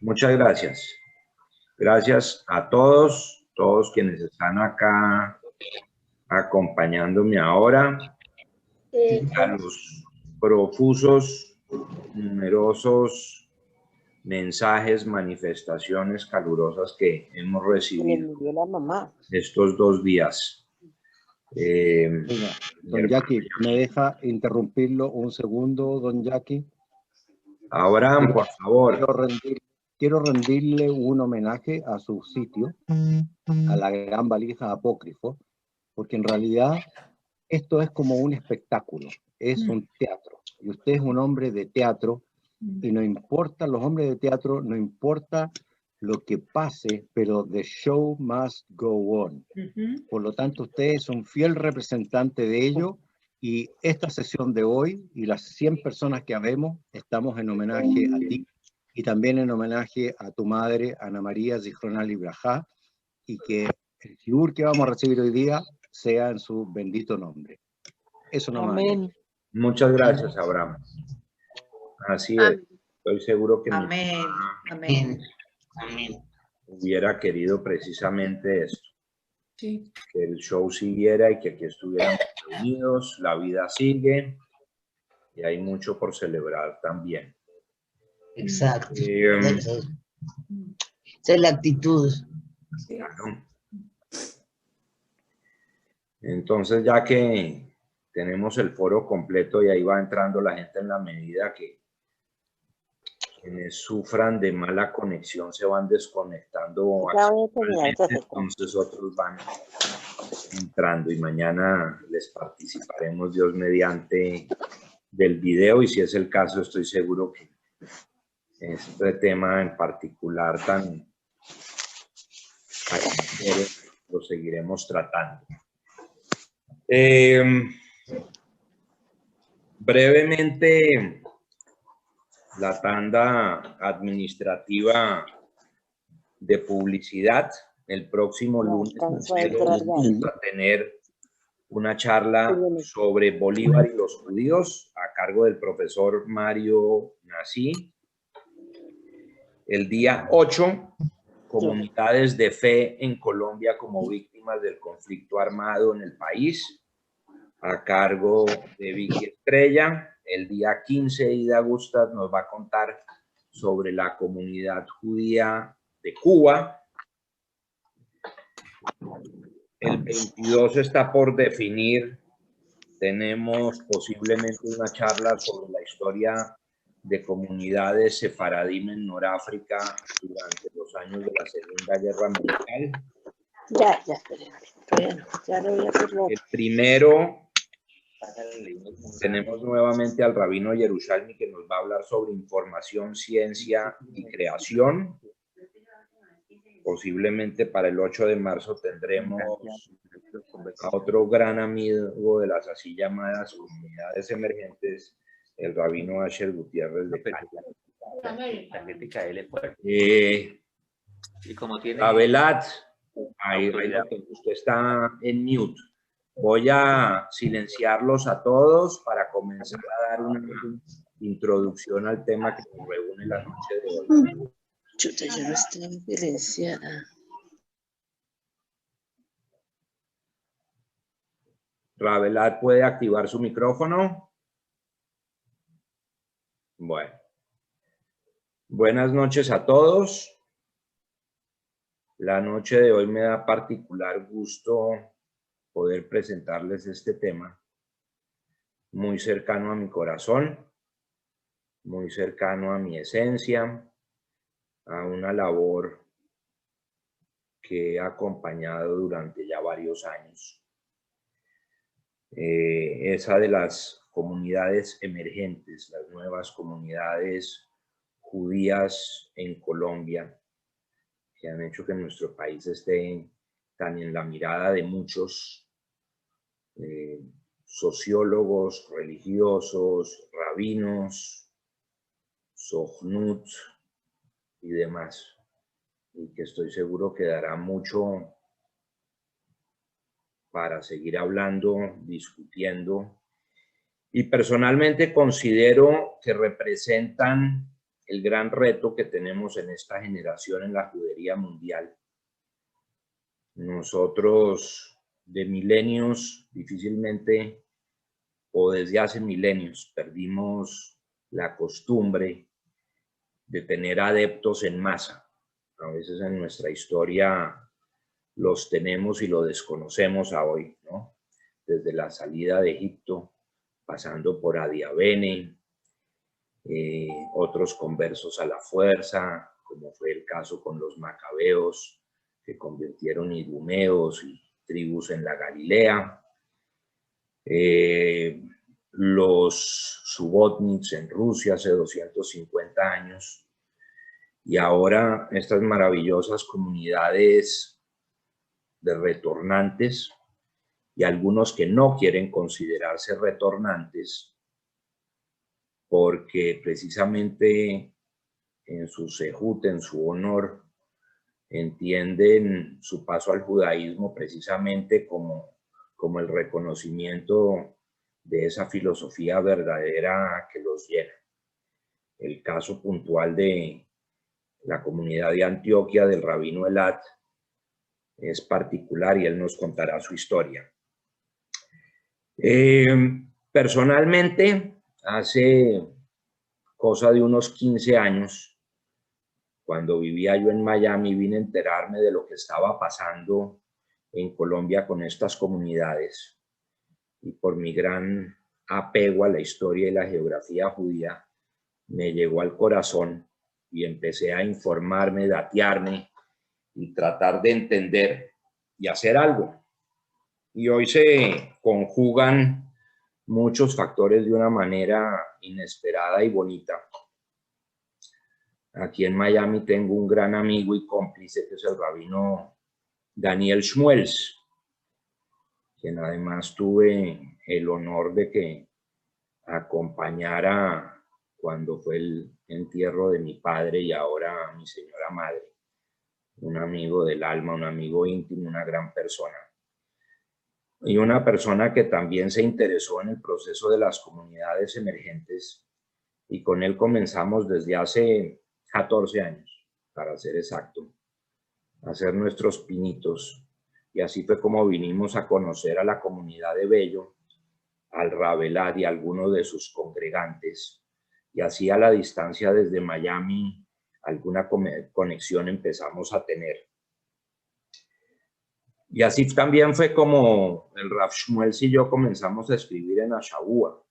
Muchas gracias. Gracias a todos quienes están acá acompañándome ahora, a los profusos, numerosos mensajes, manifestaciones calurosas que hemos recibido estos 2 días. Don Jackie, ¿me deja interrumpirlo un segundo, don Jackie? Abraham, por favor. Quiero rendirle un homenaje a su sitio, a la Gran Valija Apócrifo, porque en realidad esto es como un espectáculo, es un teatro, y usted es un hombre de teatro, y no importa, los hombres de teatro, no importa lo que pase, pero the show must go on. Por lo tanto, usted es un fiel representante de ello, y esta sesión de hoy, y las 100 personas que habemos, estamos en homenaje a ti, y también en homenaje a tu madre, Ana María Zichronal Ibrahá, y que el shiur que vamos a recibir hoy día sea en su bendito nombre. Eso nomás. Amén. Muchas gracias, Abraham. Así es. Estoy seguro que Amén. Amén. Amén. hubiera querido precisamente esto. Sí. Que el show siguiera y que aquí estuviéramos reunidos. La vida sigue y hay mucho por celebrar también. Exacto. Esa es la actitud. Claro. Entonces, ya que tenemos el foro completo y ahí va entrando la gente en la medida que quienes sufran de mala conexión se van desconectando, entonces otros van entrando y mañana les participaremos, Dios mediante, del video, y si es el caso estoy seguro que este tema en particular tan lo seguiremos tratando. Brevemente, la tanda administrativa de publicidad. El próximo lunes vamos a tener una charla sobre Bolívar y los judíos a cargo del profesor Mario Nasí. El día 8, comunidades de fe en Colombia como víctimas del conflicto armado en el país, a cargo de Vicky Estrella. El día 15, Ida Gustas nos va a contar sobre la comunidad judía de Cuba. El 22 está por definir. Tenemos posiblemente una charla sobre la historia de comunidades sefaradí en Noráfrica durante los años de la Segunda Guerra Mundial. Ya lo voy a hacer. El primero, tenemos nuevamente al rabino Yerushalmi que nos va a hablar sobre información, ciencia y creación. Posiblemente para el 8 de marzo tendremos a otro gran amigo de las así llamadas comunidades emergentes, el rabino Asher Gutiérrez de Cali. Abelat, ahí, usted está en mute. Voy a silenciarlos a todos para comenzar a dar una introducción al tema que nos reúne la noche de hoy. Chuta, yo no estoy silenciada. Ravelat, ¿puede activar su micrófono? Bueno. Buenas noches a todos. La noche de hoy me da particular gusto poder presentarles este tema muy cercano a mi corazón, muy cercano a mi esencia, a una labor que he acompañado durante ya varios años. Esa de las comunidades emergentes, las nuevas comunidades judías en Colombia, que han hecho que nuestro país esté tan en la mirada de muchos sociólogos, religiosos, rabinos, Sojnut y demás, y que estoy seguro que dará mucho para seguir hablando, discutiendo, y personalmente considero que representan el gran reto que tenemos en esta generación en la judería mundial. Nosotros de milenios difícilmente, o desde hace milenios, perdimos la costumbre de tener adeptos en masa. A veces en nuestra historia los tenemos y lo desconocemos a hoy, ¿no? Desde la salida de Egipto, pasando por Adiabene, otros conversos a la fuerza, como fue el caso con los macabeos, que convirtieron idumeos y tribus en la Galilea, los subotniks en Rusia hace 250 años, y ahora estas maravillosas comunidades de retornantes, y algunos que no quieren considerarse retornantes, porque precisamente en su sehut, en su honor, entienden su paso al judaísmo precisamente como el reconocimiento de esa filosofía verdadera que los llena. El caso puntual de la comunidad de Antioquia del rabino Elat es particular y él nos contará su historia. Personalmente, hace cosa de unos 15 años, cuando vivía yo en Miami, vine a enterarme de lo que estaba pasando en Colombia con estas comunidades. Y por mi gran apego a la historia y la geografía judía, me llegó al corazón y empecé a informarme, datearme y tratar de entender y hacer algo. Y hoy se conjugan muchos factores de una manera inesperada y bonita. Aquí en Miami tengo un gran amigo y cómplice que es el rabino Daniel Shmuels, quien además tuve el honor de que acompañara cuando fue el entierro de mi padre y ahora mi señora madre. Un amigo del alma, un amigo íntimo, una gran persona. Y una persona que también se interesó en el proceso de las comunidades emergentes, y con él comenzamos desde hace 14 años, para ser exacto, a hacer nuestros pinitos. Y así fue como vinimos a conocer a la comunidad de Bello, al Ravelad y a algunos de sus congregantes. Y así a la distancia desde Miami, alguna conexión empezamos a tener. Y así también fue como el Rav Shmuels y yo comenzamos a escribir en Ashabúa.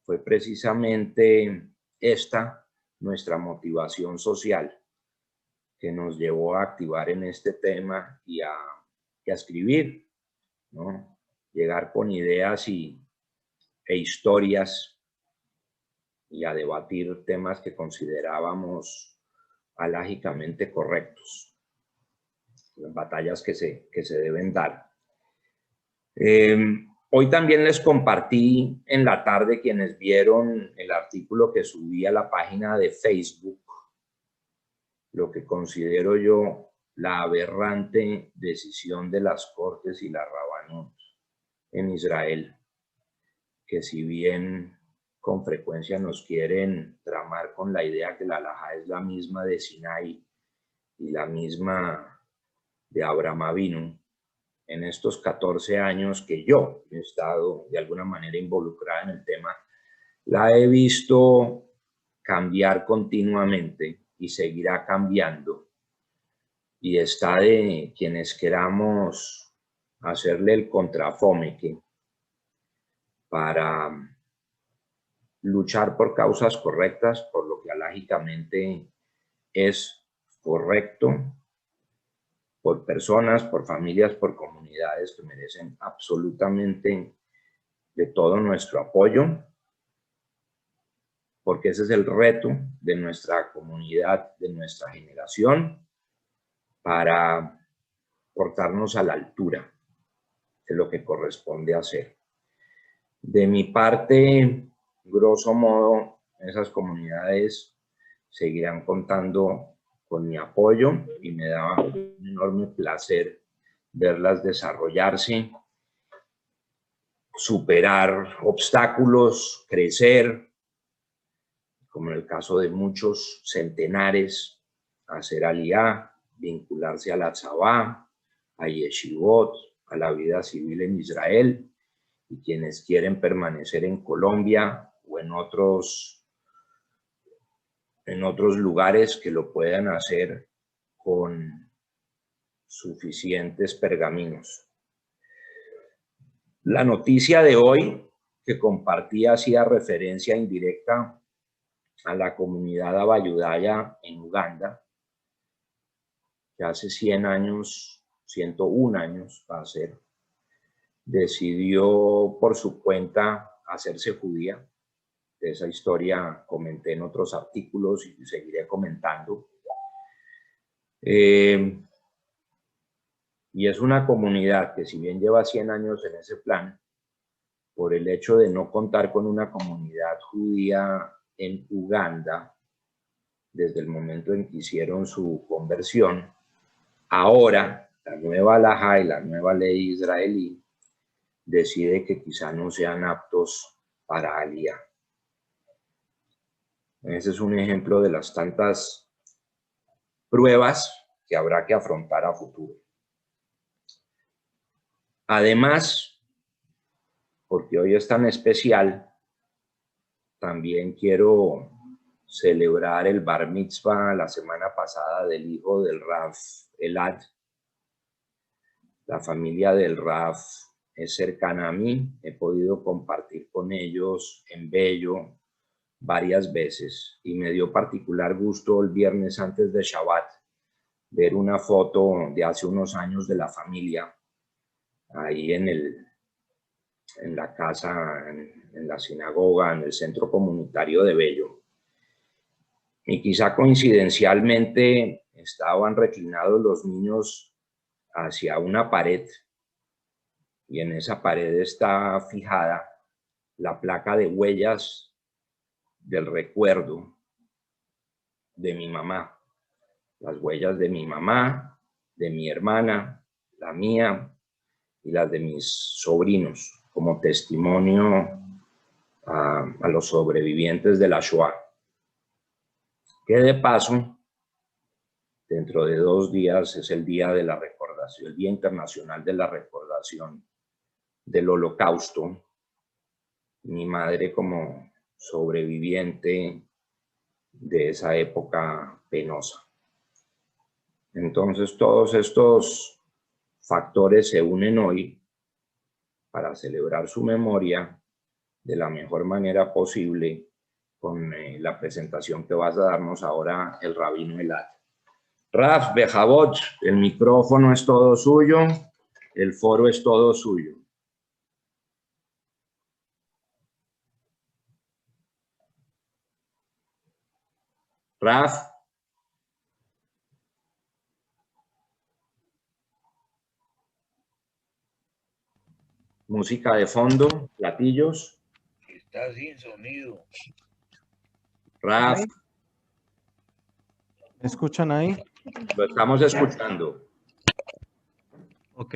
Fue precisamente esta nuestra motivación social que nos llevó a activar en este tema y a escribir, ¿no? Llegar con ideas e historias y a debatir temas que considerábamos alágicamente correctos. Las batallas que se deben dar. Hoy también les compartí en la tarde, quienes vieron el artículo que subí a la página de Facebook, lo que considero yo la aberrante decisión de las Cortes y la Rabanut en Israel, que si bien con frecuencia nos quieren tramar con la idea que la halajá es la misma de Sinai y la misma de Abraham Avinu, en estos 14 años que yo he estado de alguna manera involucrada en el tema, la he visto cambiar continuamente y seguirá cambiando. Y está de quienes queramos hacerle el contrafomeque para luchar por causas correctas, por lo que alágicamente es correcto, por personas, por familias, por comunidades que merecen absolutamente de todo nuestro apoyo, porque ese es el reto de nuestra comunidad, de nuestra generación, para portarnos a la altura de lo que corresponde hacer. De mi parte, grosso modo, esas comunidades seguirán contando con mi apoyo y me da un enorme placer verlas desarrollarse, superar obstáculos, crecer, como en el caso de muchos centenares, hacer aliyá, vincularse a la tzavá, a yeshivot, a la vida civil en Israel, y quienes quieren permanecer en Colombia o en otros lugares que lo puedan hacer con suficientes pergaminos. La noticia de hoy que compartí hacía referencia indirecta a la comunidad abayudaya en Uganda, que hace 100 años, 101 años va a ser, decidió por su cuenta hacerse judía. De esa historia comenté en otros artículos y seguiré comentando. Y es una comunidad que, si bien lleva 100 años en ese plan, por el hecho de no contar con una comunidad judía en Uganda, desde el momento en que hicieron su conversión, ahora la nueva halajá y la nueva ley israelí decide que quizá no sean aptos para aliyá. Ese es un ejemplo de las tantas pruebas que habrá que afrontar a futuro. Además, porque hoy es tan especial, también quiero celebrar el bar mitzvah la semana pasada del hijo del Rav Elad. La familia del Rav es cercana a mí, he podido compartir con ellos en Bello varias veces y me dio particular gusto el viernes antes de Shabbat ver una foto de hace unos años de la familia ahí en la casa, en la sinagoga, en el centro comunitario de Bello. Y quizá coincidencialmente estaban reclinados los niños hacia una pared y en esa pared está fijada la placa de huellas del recuerdo de mi mamá. Las huellas de mi mamá, de mi hermana, la mía y las de mis sobrinos, como testimonio a los sobrevivientes de la Shoah. Que de paso, dentro de 2 días es el Día de la Recordación, el Día Internacional de la Recordación del Holocausto. Mi madre, como sobreviviente de esa época penosa. Entonces, todos estos factores se unen hoy para celebrar su memoria de la mejor manera posible con la presentación que vas a darnos ahora el Rabino Elad. Raf, Bejabot, el micrófono es todo suyo, el foro es todo suyo. Raf. Música de fondo, platillos. Está sin sonido. Raf. ¿Me escuchan ahí? Lo estamos escuchando. Ok.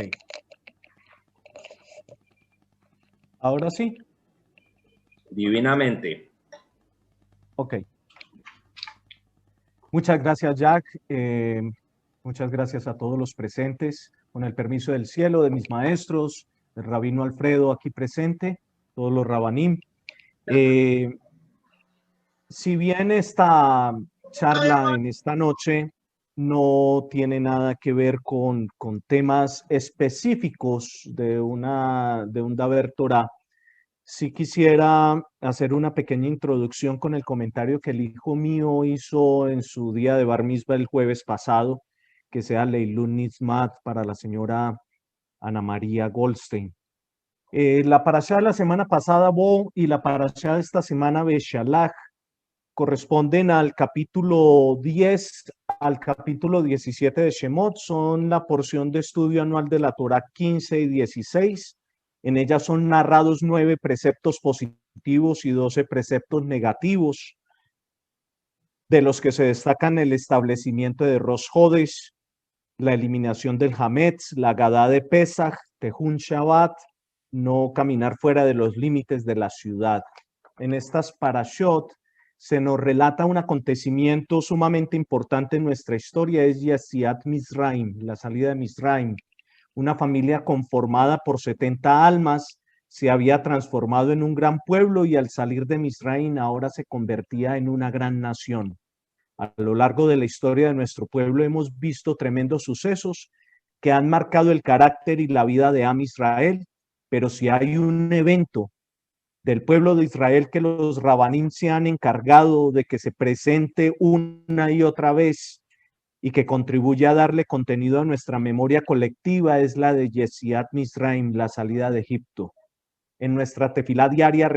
¿Ahora sí? Divinamente. Ok. Muchas gracias, Jack. Muchas gracias a todos los presentes. Con el permiso del cielo, de mis maestros, el rabino Alfredo aquí presente, todos los rabanim. Si bien esta charla en esta noche no tiene nada que ver con temas específicos de un Daber Torah, sí quisiera hacer una pequeña introducción con el comentario que el hijo mío hizo en su día de Bar Mitzvah el jueves pasado, que sea Leilun Nizmat para la señora Ana María Goldstein. La parashá de la semana pasada, Bo, y la parashá de esta semana, Beshalach, corresponden al capítulo 10 al capítulo 17 de Shemot, son la porción de estudio anual de la Torah 15 y 16. En ellas son narrados 9 preceptos positivos y 12 preceptos negativos, de los que se destacan el establecimiento de Rosh Hodesh, la eliminación del Hametz, la Gadá de Pesach, Tejun Shabbat, no caminar fuera de los límites de la ciudad. En estas parashot se nos relata un acontecimiento sumamente importante en nuestra historia, es Yetziat Mizraim, la salida de Mizraim. Una familia conformada por 70 almas se había transformado en un gran pueblo y al salir de Mizraim ahora se convertía en una gran nación. A lo largo de la historia de nuestro pueblo hemos visto tremendos sucesos que han marcado el carácter y la vida de Am Israel, pero si hay un evento del pueblo de Israel que los rabanim se han encargado de que se presente una y otra vez y que contribuye a darle contenido a nuestra memoria colectiva, es la de Yetziat Mizraim, la salida de Egipto. En nuestra tefilá diaria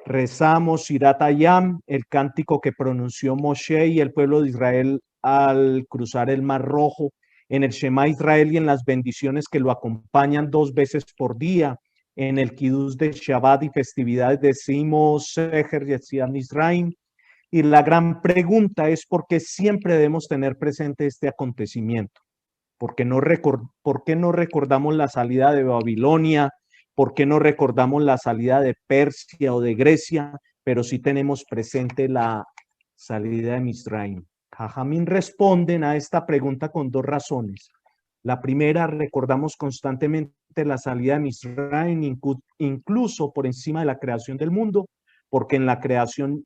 rezamos Shirat Hayam, el cántico que pronunció Moshe y el pueblo de Israel al cruzar el Mar Rojo, en el Shema Israel y en las bendiciones que lo acompañan 2 veces por día. En el Kiddush de Shabbat y festividades decimos Seher Yetziat Mizraim. Y la gran pregunta es por qué siempre debemos tener presente este acontecimiento. ¿Por qué no recordamos la salida de Babilonia? ¿Por qué no recordamos la salida de Persia o de Grecia? Pero sí tenemos presente la salida de Mizraim. Jajamín responden a esta pregunta con 2 razones. La primera, recordamos constantemente la salida de Mizraim, incluso por encima de la creación del mundo, porque en la creación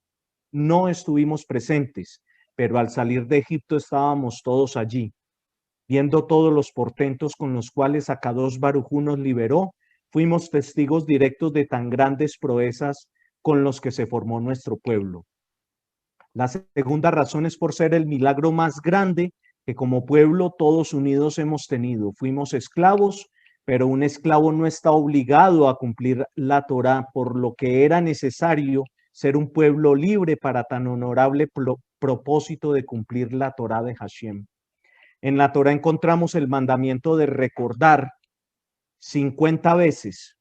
no estuvimos presentes, pero al salir de Egipto estábamos todos allí, viendo todos los portentos con los cuales Akadosh Baruj Hu nos liberó. Fuimos testigos directos de tan grandes proezas con los que se formó nuestro pueblo. La segunda razón es por ser el milagro más grande que como pueblo todos unidos hemos tenido. Fuimos esclavos, pero un esclavo no está obligado a cumplir la Torá, por lo que era necesario ser un pueblo libre para tan honorable propósito de cumplir la Torá de Hashem. En la Torá encontramos el mandamiento de recordar 50 veces,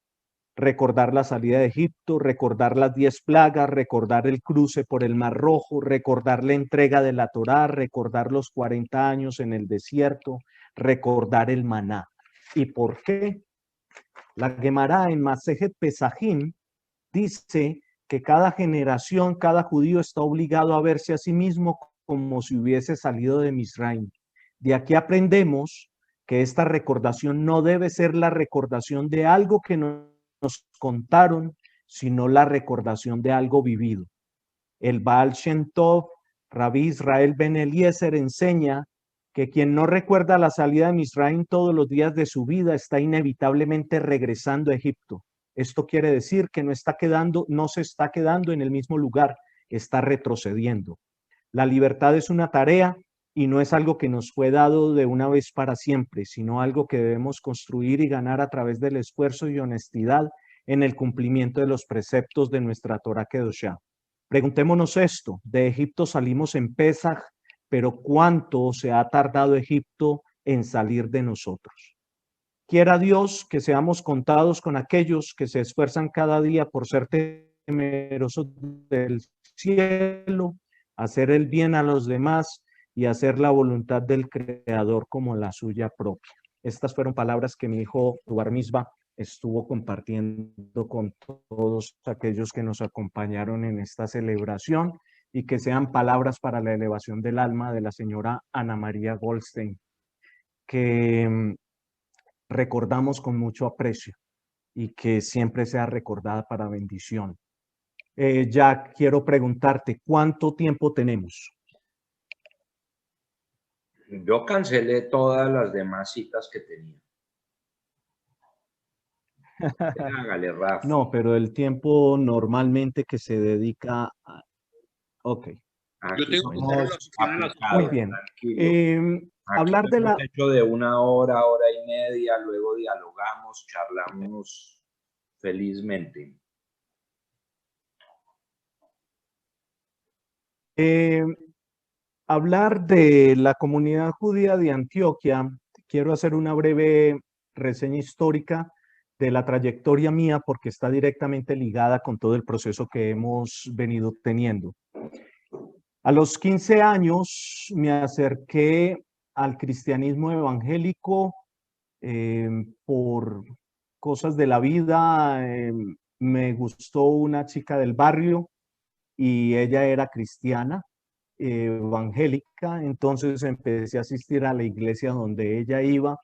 recordar la salida de Egipto, recordar las 10 plagas, recordar el cruce por el Mar Rojo, recordar la entrega de la Torá, recordar los 40 años en el desierto, recordar el maná. ¿Y por qué? La Gemara en Masejet Pesajim dice que cada generación, cada judío está obligado a verse a sí mismo como si hubiese salido de Mizraim. De aquí aprendemos que esta recordación no debe ser la recordación de algo que nos contaron, sino la recordación de algo vivido. El Baal Shem Tov, Rabbi Israel Ben Eliezer, enseña que quien no recuerda la salida de Mizraim todos los días de su vida está inevitablemente regresando a Egipto. Esto quiere decir que no se está quedando en el mismo lugar, está retrocediendo. La libertad es una tarea y no es algo que nos fue dado de una vez para siempre, sino algo que debemos construir y ganar a través del esfuerzo y honestidad en el cumplimiento de los preceptos de nuestra Torá Kedoshá. Preguntémonos esto: de Egipto salimos en Pesaj, pero ¿cuánto se ha tardado Egipto en salir de nosotros? Quiera Dios que seamos contados con aquellos que se esfuerzan cada día por ser temerosos del cielo, hacer el bien a los demás y hacer la voluntad del Creador como la suya propia. Estas fueron palabras que mi hijo Bar Misbah estuvo compartiendo con todos aquellos que nos acompañaron en esta celebración, y que sean palabras para la elevación del alma de la señora Ana María Goldstein, que recordamos con mucho aprecio y que siempre sea recordada para bendición. Jack, quiero preguntarte, ¿cuánto tiempo tenemos? Yo cancelé todas las demás citas que tenía. Hágale, Rafa. No, pero el tiempo normalmente que se dedica a... Ok. Aquí Yo tengo que somos Muy bien. Hablar de la... hecho de 1 hora, hora y media, luego dialogamos, charlamos felizmente. Hablar de la comunidad judía de Antioquia, quiero hacer una breve reseña histórica de la trayectoria mía, porque está directamente ligada con todo el proceso que hemos venido teniendo. A los 15 años me acerqué al cristianismo evangélico por cosas de la vida. me gustó una chica del barrio y ella era cristiana, evangélica, entonces empecé a asistir a la iglesia donde ella iba.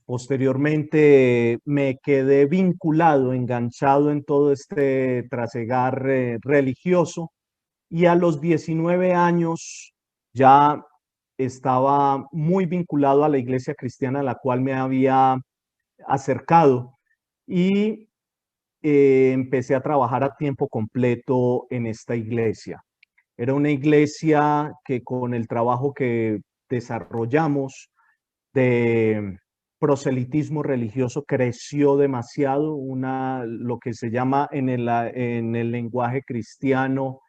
Posteriormente me quedé vinculado, enganchado en todo este trasegar religioso, y a los 19 años ya estaba muy vinculado a la iglesia cristiana a la cual me había acercado, y empecé a trabajar a tiempo completo en esta iglesia. Era una iglesia que con el trabajo que desarrollamos de proselitismo religioso creció demasiado, lo que se llama en el lenguaje cristiano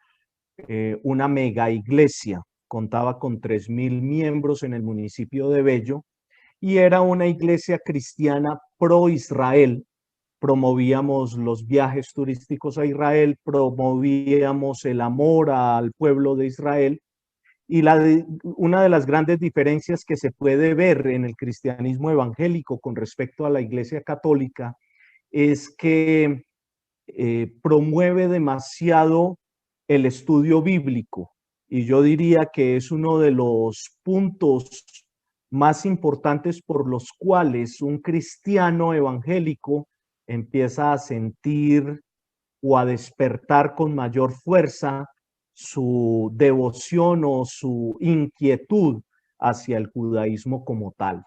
una mega iglesia. Contaba con 3.000 miembros en el municipio de Bello y era una iglesia cristiana pro Israel. Promovíamos los viajes turísticos a Israel, promovíamos el amor al pueblo de Israel. Y una de las grandes diferencias que se puede ver en el cristianismo evangélico con respecto a la iglesia católica es que promueve demasiado el estudio bíblico. Y yo diría que es uno de los puntos más importantes por los cuales un cristiano evangélico empieza a sentir o a despertar con mayor fuerza su devoción o su inquietud hacia el judaísmo como tal.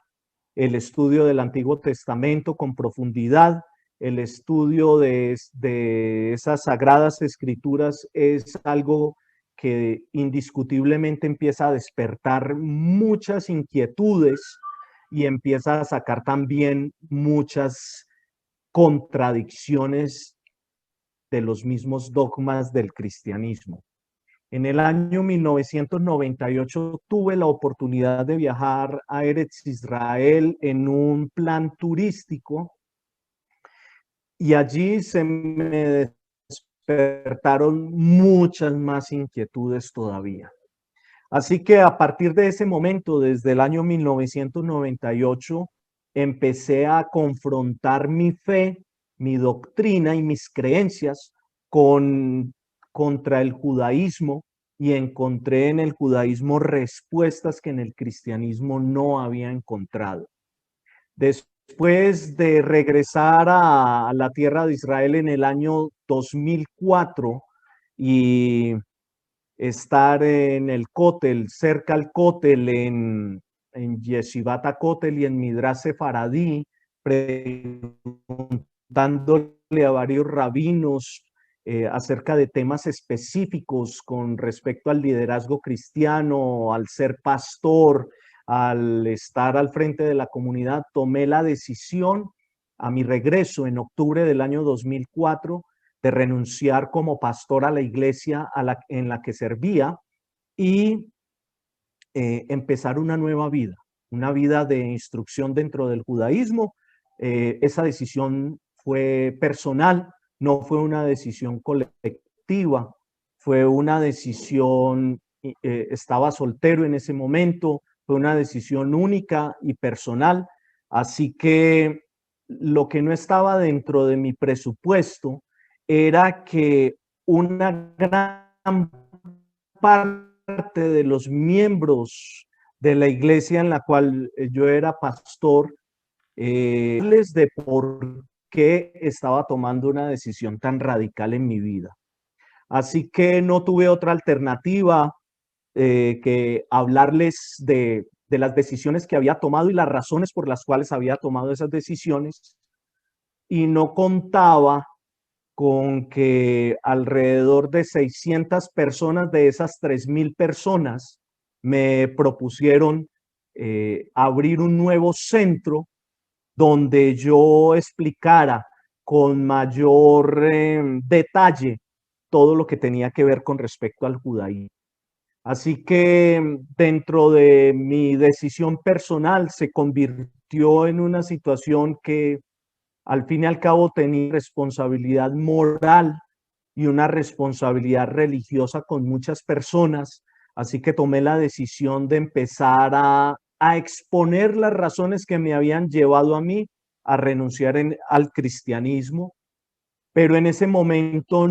El estudio del Antiguo Testamento con profundidad, el estudio de esas sagradas escrituras es algo que indiscutiblemente empieza a despertar muchas inquietudes y empieza a sacar también muchas contradicciones de los mismos dogmas del cristianismo. En el año 1998 tuve la oportunidad de viajar a Eretz Israel en un plan turístico y allí se me despertaron muchas más inquietudes todavía. Así que a partir de ese momento, desde el año 1998, empecé a confrontar mi fe, mi doctrina y mis creencias contra el judaísmo, y encontré en el judaísmo respuestas que en el cristianismo no había encontrado. Después de regresar a la tierra de Israel en el año 2004 y estar en el Kotel, cerca al Kotel, en Yeshivat HaKotel y en Midrash Sefaradí, preguntándole a varios rabinos acerca de temas específicos con respecto al liderazgo cristiano, al ser pastor, al estar al frente de la comunidad, tomé la decisión a mi regreso en octubre del año 2004 de renunciar como pastor a la iglesia en la que servía y empezar una nueva vida, una vida de instrucción dentro del judaísmo. Esa decisión fue personal, no fue una decisión colectiva, fue una decisión, estaba soltero en ese momento, fue una decisión única y personal, así que lo que no estaba dentro de mi presupuesto era que una gran parte de los miembros de la iglesia en la cual yo era pastor, de por qué estaba tomando una decisión tan radical en mi vida. Así que no tuve otra alternativa que hablarles de las decisiones que había tomado y las razones por las cuales había tomado esas decisiones, y no contaba con que alrededor de 600 personas de esas 3.000 personas me propusieron abrir un nuevo centro donde yo explicara con mayor detalle todo lo que tenía que ver con respecto al judaísmo. Así que dentro de mi decisión personal se convirtió en una situación que al fin y al cabo tenía responsabilidad moral y una responsabilidad religiosa con muchas personas, así que tomé la decisión de empezar a exponer las razones que me habían llevado a mí a renunciar al cristianismo, pero en ese momento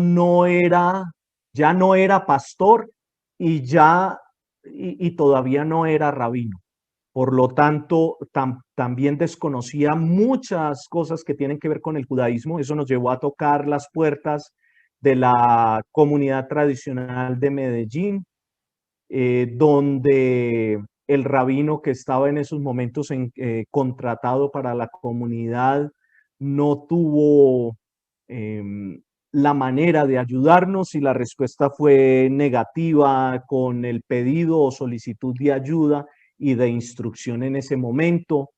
ya no era pastor y todavía no era rabino. Por lo tanto, también desconocía muchas cosas que tienen que ver con el judaísmo. Eso nos llevó a tocar las puertas de la comunidad tradicional de Medellín, donde el rabino que estaba en esos momentos contratado para la comunidad no tuvo la manera de ayudarnos y la respuesta fue negativa con el pedido o solicitud de ayuda y de instrucción en ese momento.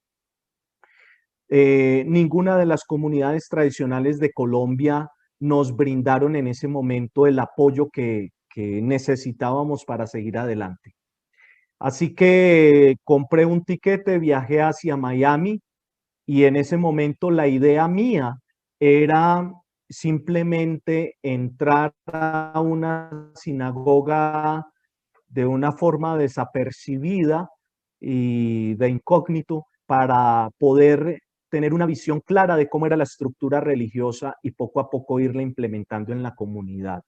Ninguna de las comunidades tradicionales de Colombia nos brindaron en ese momento el apoyo que necesitábamos para seguir adelante. Así que compré un tiquete, viajé hacia Miami y en ese momento la idea mía era simplemente entrar a una sinagoga de una forma desapercibida y de incógnito para poder tener una visión clara de cómo era la estructura religiosa y poco a poco irla implementando en la comunidad.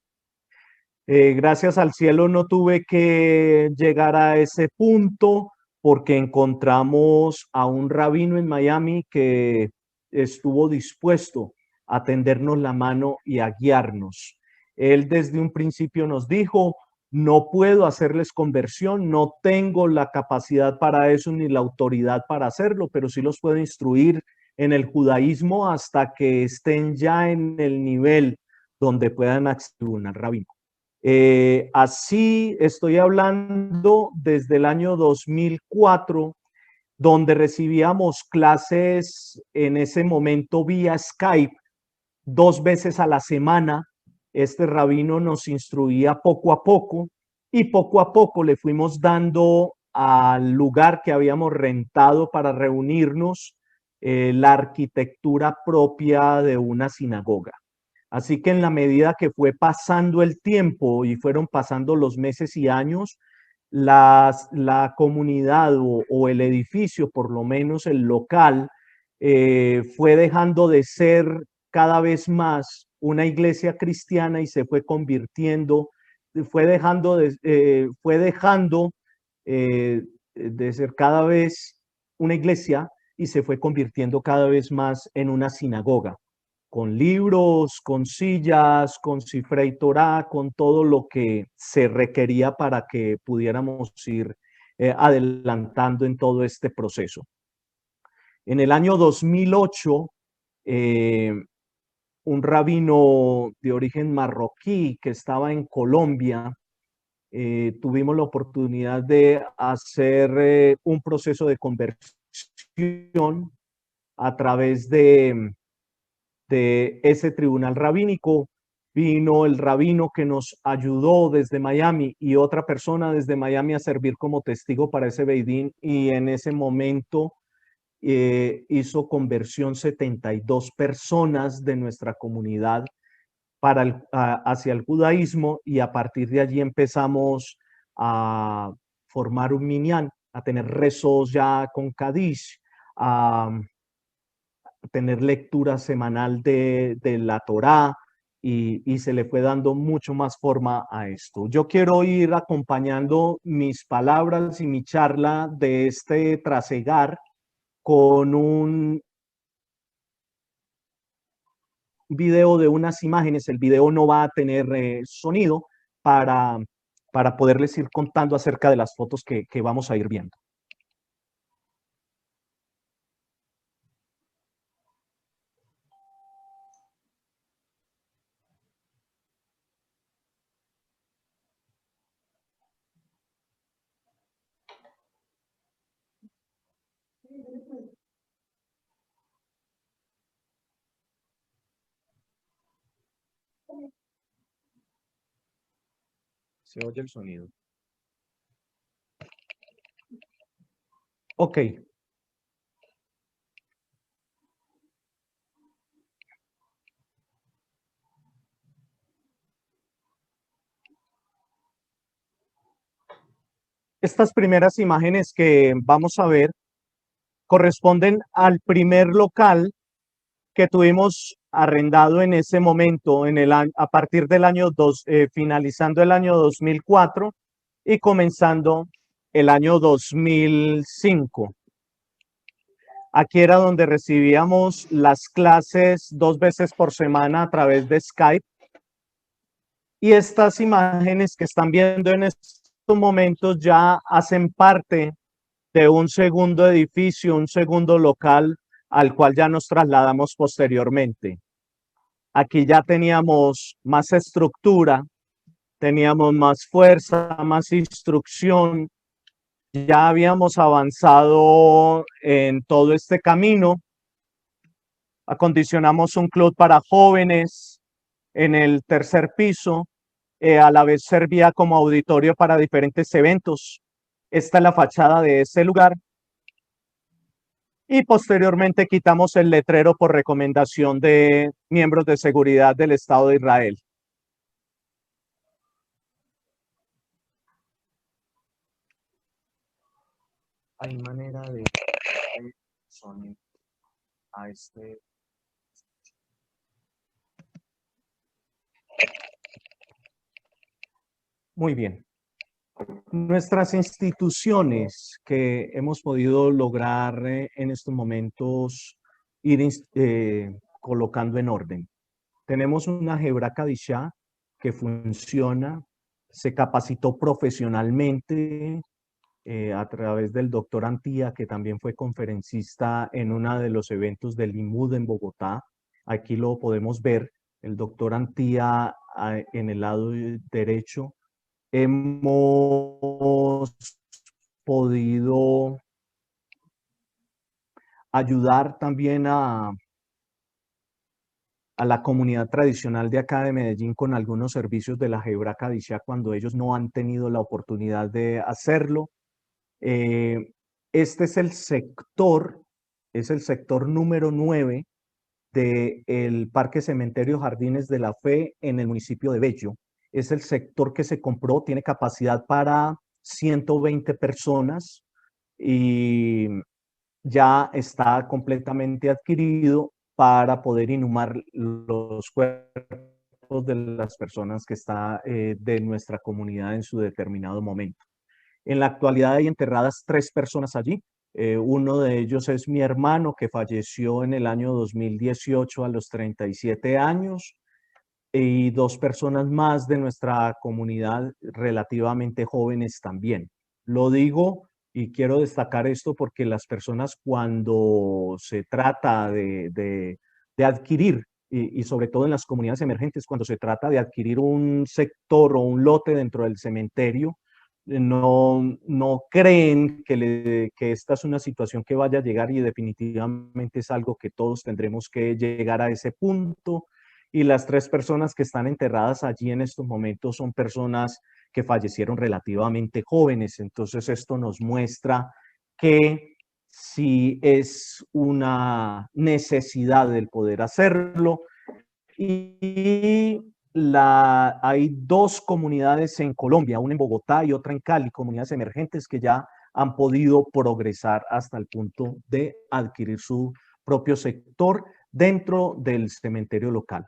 Gracias al cielo no tuve que llegar a ese punto porque encontramos a un rabino en Miami que estuvo dispuesto a tendernos la mano y a guiarnos. Él desde un principio nos dijo, no puedo hacerles conversión, no tengo la capacidad para eso ni la autoridad para hacerlo, pero sí los puedo instruir en el judaísmo hasta que estén ya en el nivel donde puedan acceder al rabino. Así estoy hablando desde el año 2004, donde recibíamos clases en ese momento vía Skype 2 veces a la semana. Este rabino nos instruía poco a poco y poco a poco le fuimos dando al lugar que habíamos rentado para reunirnos la arquitectura propia de una sinagoga. Así que en la medida que fue pasando el tiempo y fueron pasando los meses y años, la comunidad o el edificio, por lo menos el local, fue dejando de ser cada vez más una iglesia cristiana y se fue convirtiendo, fue dejando de ser cada vez una iglesia y se fue convirtiendo cada vez más en una sinagoga, con libros, con sillas, con Sifrei Torah, con todo lo que se requería para que pudiéramos ir adelantando en todo este proceso. En el año 2008, un rabino de origen marroquí que estaba en Colombia, tuvimos la oportunidad de hacer un proceso de conversión a través de ese tribunal rabínico. Vino el rabino que nos ayudó desde Miami y otra persona desde Miami a servir como testigo para ese beidín, y en ese momento hizo conversión 72 personas de nuestra comunidad hacia el judaísmo, y a partir de allí empezamos a formar un minyan, a tener rezos ya con Kadish, a tener lectura semanal de la Torá, y se le fue dando mucho más forma a esto. Yo quiero ir acompañando mis palabras y mi charla de este trasegar con un video de unas imágenes. El video no va a tener sonido para poderles ir contando acerca de las fotos que vamos a ir viendo. Se oye el sonido. Ok. Estas primeras imágenes que vamos a ver corresponden al primer local que tuvimos arrendado en ese momento, a partir del año finalizando el año 2004 y comenzando el año 2005. Aquí era donde recibíamos las clases 2 veces por semana a través de Skype. Y estas imágenes que están viendo en estos momentos ya hacen parte de un segundo edificio, un segundo local al cual ya nos trasladamos posteriormente. Aquí ya teníamos más estructura, teníamos más fuerza, más instrucción. Ya habíamos avanzado en todo este camino. Acondicionamos un club para jóvenes en el tercer piso. A la vez servía como auditorio para diferentes eventos. Esta es la fachada de ese lugar. Y posteriormente quitamos el letrero por recomendación de miembros de seguridad del Estado de Israel. Hay manera de sonido a este. Muy bien. Nuestras instituciones que hemos podido lograr en estos momentos ir colocando en orden. Tenemos una Hebra Kadishá que funciona, se capacitó profesionalmente a través del doctor Antía, que también fue conferencista en uno de los eventos del Limud en Bogotá. Aquí lo podemos ver, el doctor Antía en el lado derecho. Hemos podido ayudar también a la comunidad tradicional de acá de Medellín con algunos servicios de la Hebra Kadishá cuando ellos no han tenido la oportunidad de hacerlo. Este es el sector número 9 del Parque Cementerio Jardines de la Fe en el municipio de Bello. Es el sector que se compró, tiene capacidad para 120 personas y ya está completamente adquirido para poder inhumar los cuerpos de las personas que está de nuestra comunidad en su determinado momento. En la actualidad hay enterradas 3 personas allí. Uno de ellos es mi hermano que falleció en el año 2018 a los 37 años y 2 personas más de nuestra comunidad relativamente jóvenes también. Lo digo y quiero destacar esto porque las personas cuando se trata de adquirir, y sobre todo en las comunidades emergentes, cuando se trata de adquirir un sector o un lote dentro del cementerio, no creen que esta es una situación que vaya a llegar y definitivamente es algo que todos tendremos que llegar a ese punto. Y las 3 personas que están enterradas allí en estos momentos son personas que fallecieron relativamente jóvenes. Entonces esto nos muestra que sí es una necesidad del poder hacerlo. Y hay 2 comunidades en Colombia, una en Bogotá y otra en Cali, comunidades emergentes que ya han podido progresar hasta el punto de adquirir su propio sector dentro del cementerio local.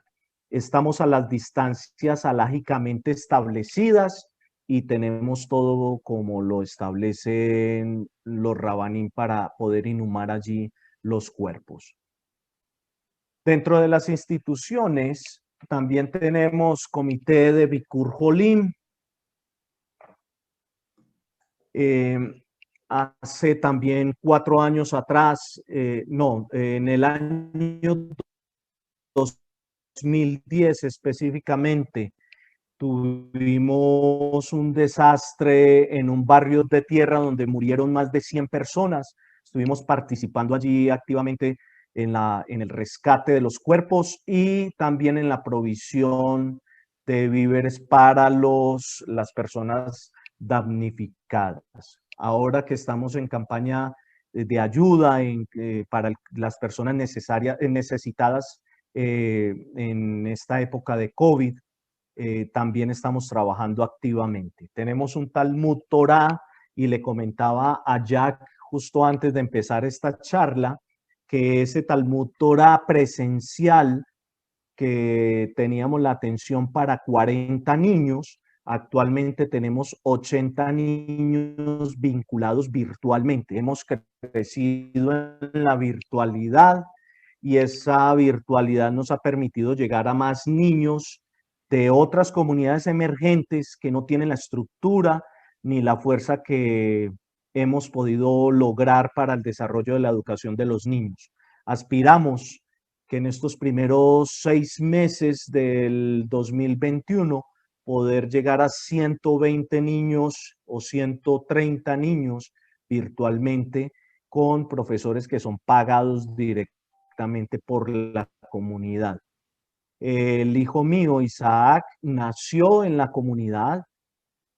Estamos a las distancias alágicamente establecidas y tenemos todo como lo establecen los rabanín para poder inhumar allí los cuerpos. Dentro de las instituciones también tenemos comité de Bikur Jolim. Hace también 4 años atrás, en el año 2010 específicamente, tuvimos un desastre en un barrio de tierra donde murieron más de 100 personas. Estuvimos participando allí activamente en el rescate de los cuerpos y también en la provisión de víveres para las personas damnificadas. Ahora que estamos en campaña de ayuda para las personas necesitadas en esta época de COVID, también estamos trabajando activamente. Tenemos un Talmud Torah y le comentaba a Jack justo antes de empezar esta charla que ese Talmud Torah presencial que teníamos la atención para 40 niños. Actualmente tenemos 80 niños vinculados virtualmente. Hemos crecido en la virtualidad y esa virtualidad nos ha permitido llegar a más niños de otras comunidades emergentes que no tienen la estructura ni la fuerza que hemos podido lograr para el desarrollo de la educación de los niños. Aspiramos que en estos primeros 6 meses del 2021 poder llegar a 120 niños o 130 niños virtualmente con profesores que son pagados directamente por la comunidad. El hijo mío, Isaac, nació en la comunidad,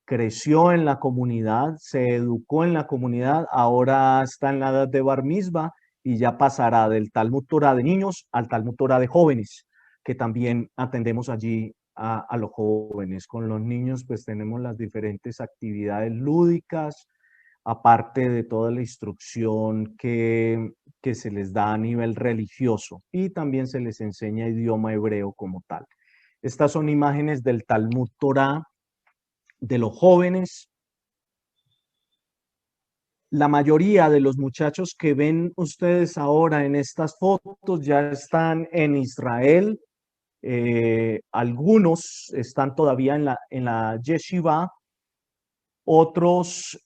creció en la comunidad, se educó en la comunidad, ahora está en la edad de Bar Mitzvah y ya pasará del Talmud Torah de niños al Talmud Torah de jóvenes, que también atendemos allí a los jóvenes. Con los niños pues tenemos las diferentes actividades lúdicas, aparte de toda la instrucción que se les da a nivel religioso, y también se les enseña idioma hebreo como tal. Estas son imágenes del Talmud Torah de los jóvenes. La mayoría de los muchachos que ven ustedes ahora en estas fotos ya están en Israel. Algunos están todavía en la yeshiva, otros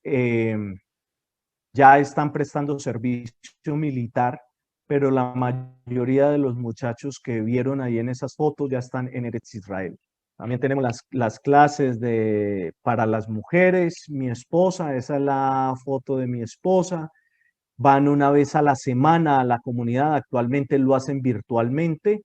ya están prestando servicio militar, pero la mayoría de los muchachos que vieron ahí en esas fotos ya están en Eretz Israel. También tenemos las clases para las mujeres. Mi esposa, esa es la foto de mi esposa. Van una vez a la semana a la comunidad, actualmente lo hacen virtualmente,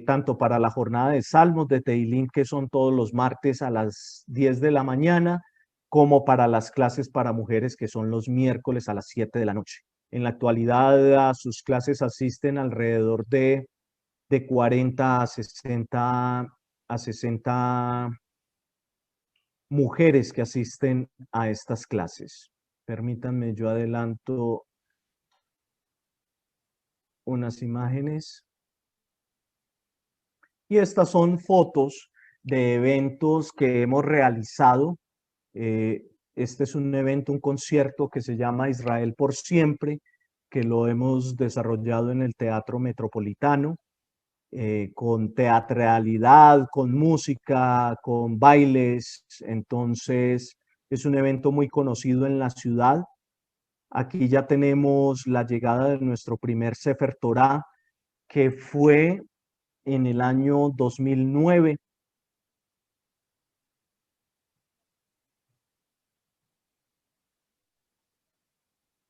tanto para la jornada de Salmos de Tehilim, que son todos los martes a las 10 de la mañana, como para las clases para mujeres, que son los miércoles a las 7 de la noche. En la actualidad a sus clases asisten alrededor de 40 a 60 mujeres que asisten a estas clases. Permítanme, yo adelanto unas imágenes. Y estas son fotos de eventos que hemos realizado. Este es un evento, un concierto que se llama Israel por Siempre, que lo hemos desarrollado en el Teatro Metropolitano, con teatralidad, con música, con bailes. Entonces, es un evento muy conocido en la ciudad. Aquí ya tenemos la llegada de nuestro primer Sefer Torah, que fue en el año 2009.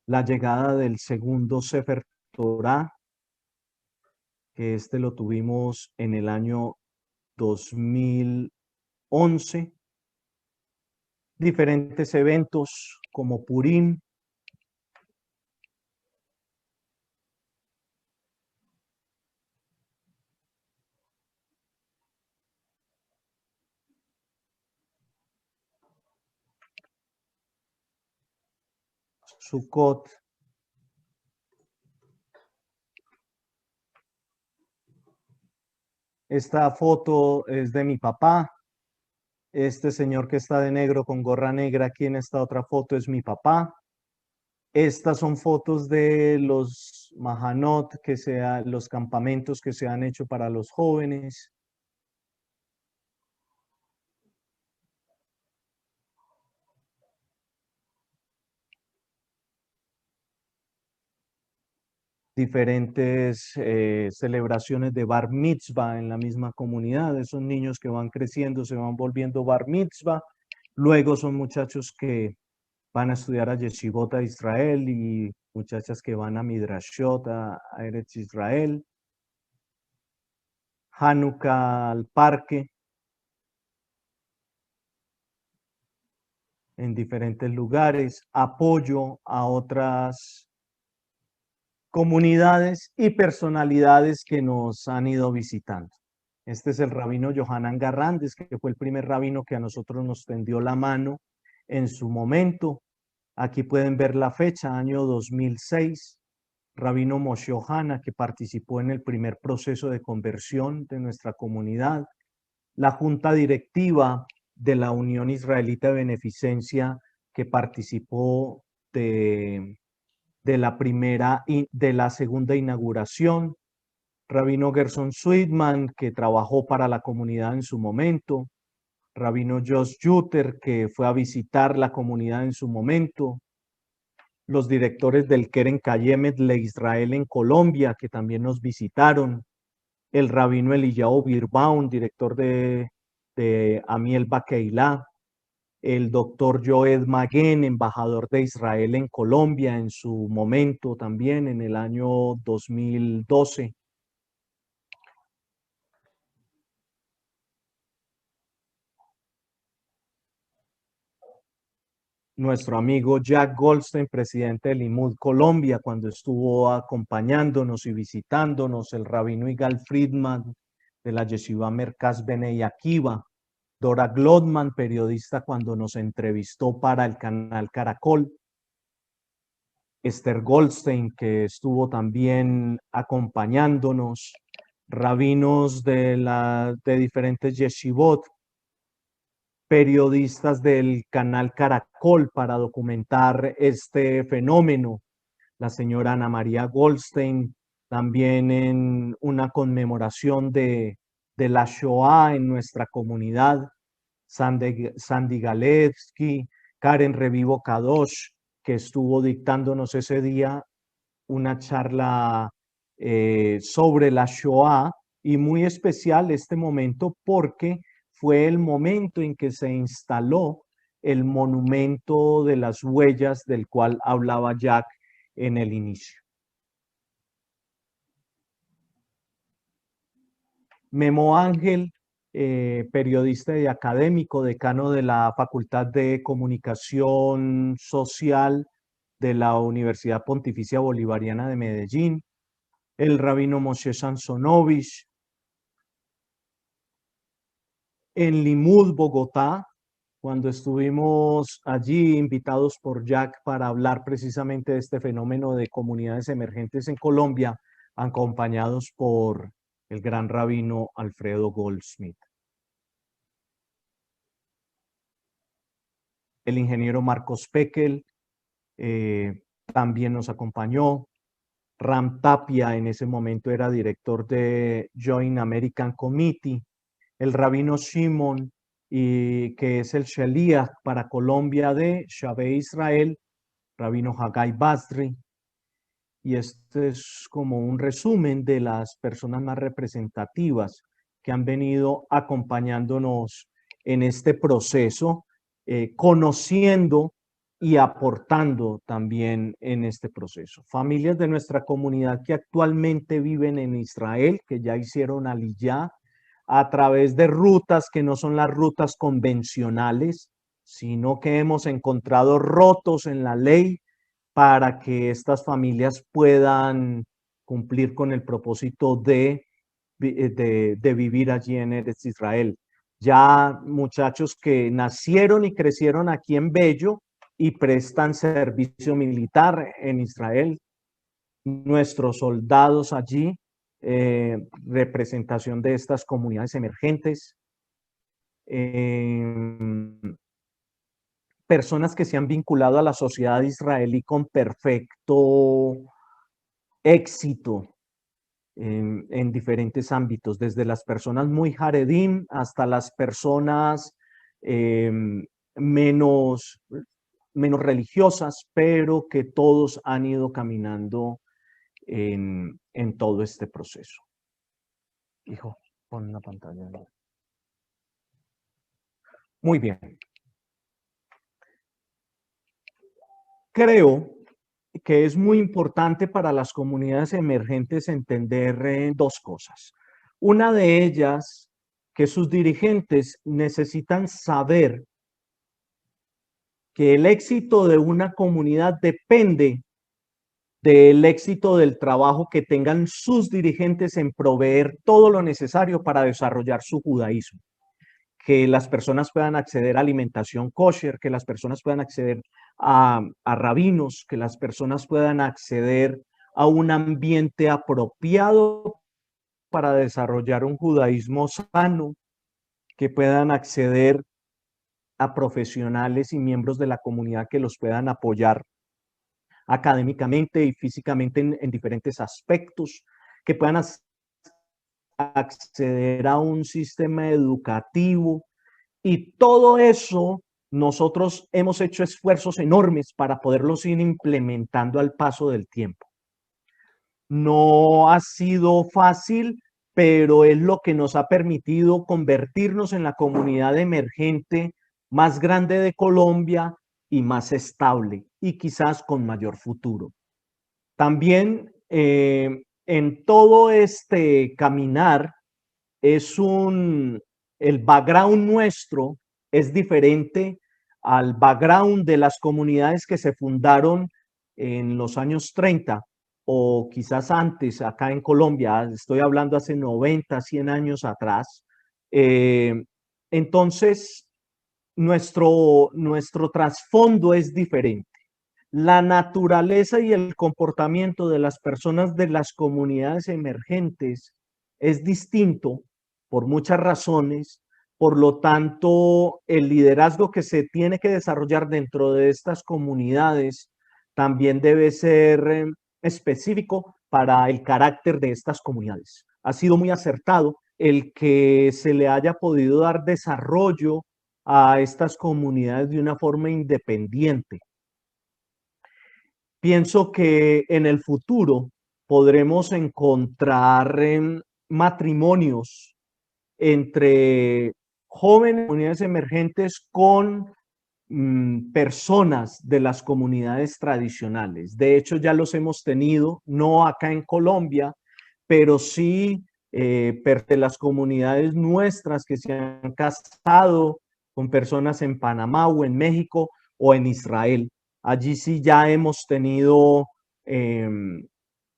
La llegada del segundo Sefer Torah, que este lo tuvimos en el año 2011. Diferentes eventos como Purim. Sukkot. Esta foto es de mi papá. Este señor que está de negro con gorra negra aquí en esta otra foto es mi papá. Estas son fotos de los mahanot, los campamentos que se han hecho para los jóvenes. Diferentes celebraciones de bar mitzvah en la misma comunidad. Esos niños que van creciendo se van volviendo bar mitzvah. Luego son muchachos que van a estudiar a Yeshivot a Israel y muchachas que van a Midrashot a Eretz Israel. Hanukkah al parque. En diferentes lugares. Apoyo a otras comunidades y personalidades que nos han ido visitando. Este es el rabino Yohanan Garrandes, que fue el primer rabino que a nosotros nos tendió la mano en su momento. Aquí pueden ver la fecha, año 2006. Rabino Moshe Ohana, que participó en el primer proceso de conversión de nuestra comunidad, la junta directiva de la Unión Israelita de Beneficencia, que participó de la segunda inauguración, Rabino Gerson Sweetman, que trabajó para la comunidad en su momento, Rabino Josh Juter, que fue a visitar la comunidad en su momento, los directores del Keren Kayemet Le Israel en Colombia, que también nos visitaron, el Rabino Eliyahu Birbaum, director de Amiel Bakeilá, el doctor Joed Maguen, embajador de Israel en Colombia en su momento también, en el año 2012. Nuestro amigo Jack Goldstein, presidente del Limud Colombia, cuando estuvo acompañándonos y visitándonos, el rabino Igal Friedman de la Yeshiva Merkaz Bnei Akiva, Dora Glodman, periodista, cuando nos entrevistó para el canal Caracol, Esther Goldstein, que estuvo también acompañándonos, rabinos de diferentes yeshivot, periodistas del canal Caracol para documentar este fenómeno, la señora Ana María Goldstein, también en una conmemoración de la Shoah en nuestra comunidad, Sandy Galevsky, Karen Revivo Kadosh, que estuvo dictándonos ese día una charla sobre la Shoah, y muy especial este momento porque fue el momento en que se instaló el monumento de las huellas del cual hablaba Jack en el inicio. Memo Ángel, periodista y académico, decano de la Facultad de Comunicación Social de la Universidad Pontificia Bolivariana de Medellín, el rabino Moshe Sansonovich, en Limud, Bogotá, cuando estuvimos allí invitados por Jack para hablar precisamente de este fenómeno de comunidades emergentes en Colombia, acompañados por el gran rabino Alfredo Goldsmith. El ingeniero Marcos Pekel también nos acompañó. Ram Tapia en ese momento era director de Joint American Committee. El rabino Shimon, que es el Sheliach para Colombia de Shabé Israel, rabino Hagai Basri. Y este es como un resumen de las personas más representativas que han venido acompañándonos en este proceso, conociendo y aportando también en este proceso. Familias de nuestra comunidad que actualmente viven en Israel, que ya hicieron aliyá a través de rutas que no son las rutas convencionales, sino que hemos encontrado rotos en la ley para que estas familias puedan cumplir con el propósito de vivir allí en Eretz Israel. Ya muchachos que nacieron y crecieron aquí en Bello y prestan servicio militar en Israel, nuestros soldados allí, representación de estas comunidades emergentes, personas que se han vinculado a la sociedad israelí con perfecto éxito en diferentes ámbitos, desde las personas muy haredim hasta las personas menos religiosas, pero que todos han ido caminando en todo este proceso. Hijo, pon una pantalla. Muy bien. Creo que es muy importante para las comunidades emergentes entender dos cosas. Una de ellas, que sus dirigentes necesitan saber que el éxito de una comunidad depende del éxito del trabajo que tengan sus dirigentes en proveer todo lo necesario para desarrollar su judaísmo. Que las personas puedan acceder a alimentación kosher, que las personas puedan acceder a rabinos, que las personas puedan acceder a un ambiente apropiado para desarrollar un judaísmo sano, que puedan acceder a profesionales y miembros de la comunidad que los puedan apoyar académicamente y físicamente en diferentes aspectos, que puedan acceder a un sistema educativo, y todo eso nosotros hemos hecho esfuerzos enormes para poderlos ir implementando al paso del tiempo. No ha sido fácil, pero es lo que nos ha permitido convertirnos en la comunidad emergente más grande de Colombia y más estable, y quizás con mayor futuro. También en todo este caminar el background nuestro es diferente al background de las comunidades que se fundaron en los años 30 o quizás antes acá en Colombia. Estoy hablando hace 90, 100 años atrás. Entonces, nuestro trasfondo es diferente. La naturaleza y el comportamiento de las personas de las comunidades emergentes es distinto por muchas razones. Por lo tanto, el liderazgo que se tiene que desarrollar dentro de estas comunidades también debe ser específico para el carácter de estas comunidades. Ha sido muy acertado el que se le haya podido dar desarrollo a estas comunidades de una forma independiente. Pienso que en el futuro podremos encontrar matrimonios entre jóvenes comunidades emergentes con personas de las comunidades tradicionales. De hecho, ya los hemos tenido, no acá en Colombia, pero sí de las comunidades nuestras que se han casado con personas en Panamá o en México o en Israel. Allí sí ya hemos tenido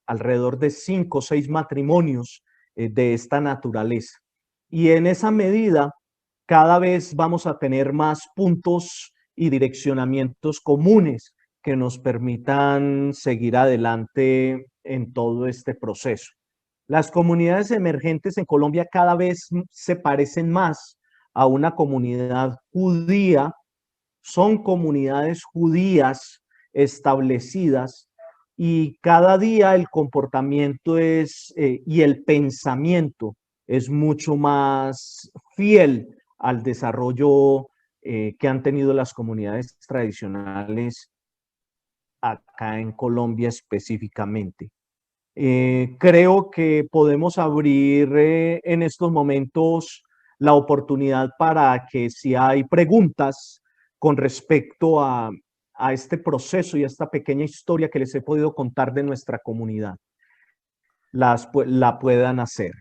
alrededor de 5 o 6 matrimonios de esta naturaleza. Y en esa medida, cada vez vamos a tener más puntos y direccionamientos comunes que nos permitan seguir adelante en todo este proceso. Las comunidades emergentes en Colombia cada vez se parecen más a una comunidad judía. Son comunidades judías establecidas y cada día el comportamiento y el pensamiento es mucho más fiel al desarrollo que han tenido las comunidades tradicionales acá en Colombia específicamente. Creo que podemos abrir en estos momentos la oportunidad para que si hay preguntas con respecto a este proceso y a esta pequeña historia que les he podido contar de nuestra comunidad, la puedan hacer.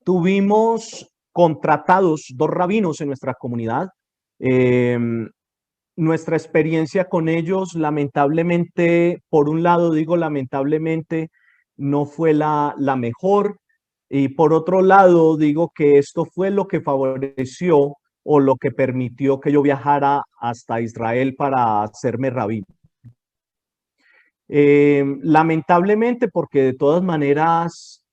Tuvimos contratados 2 rabinos en nuestra comunidad. Nuestra experiencia con ellos, lamentablemente, por un lado digo lamentablemente, no fue la mejor, y por otro lado digo que esto fue lo que favoreció o lo que permitió que yo viajara hasta Israel para hacerme rabino. Lamentablemente, porque de todas maneras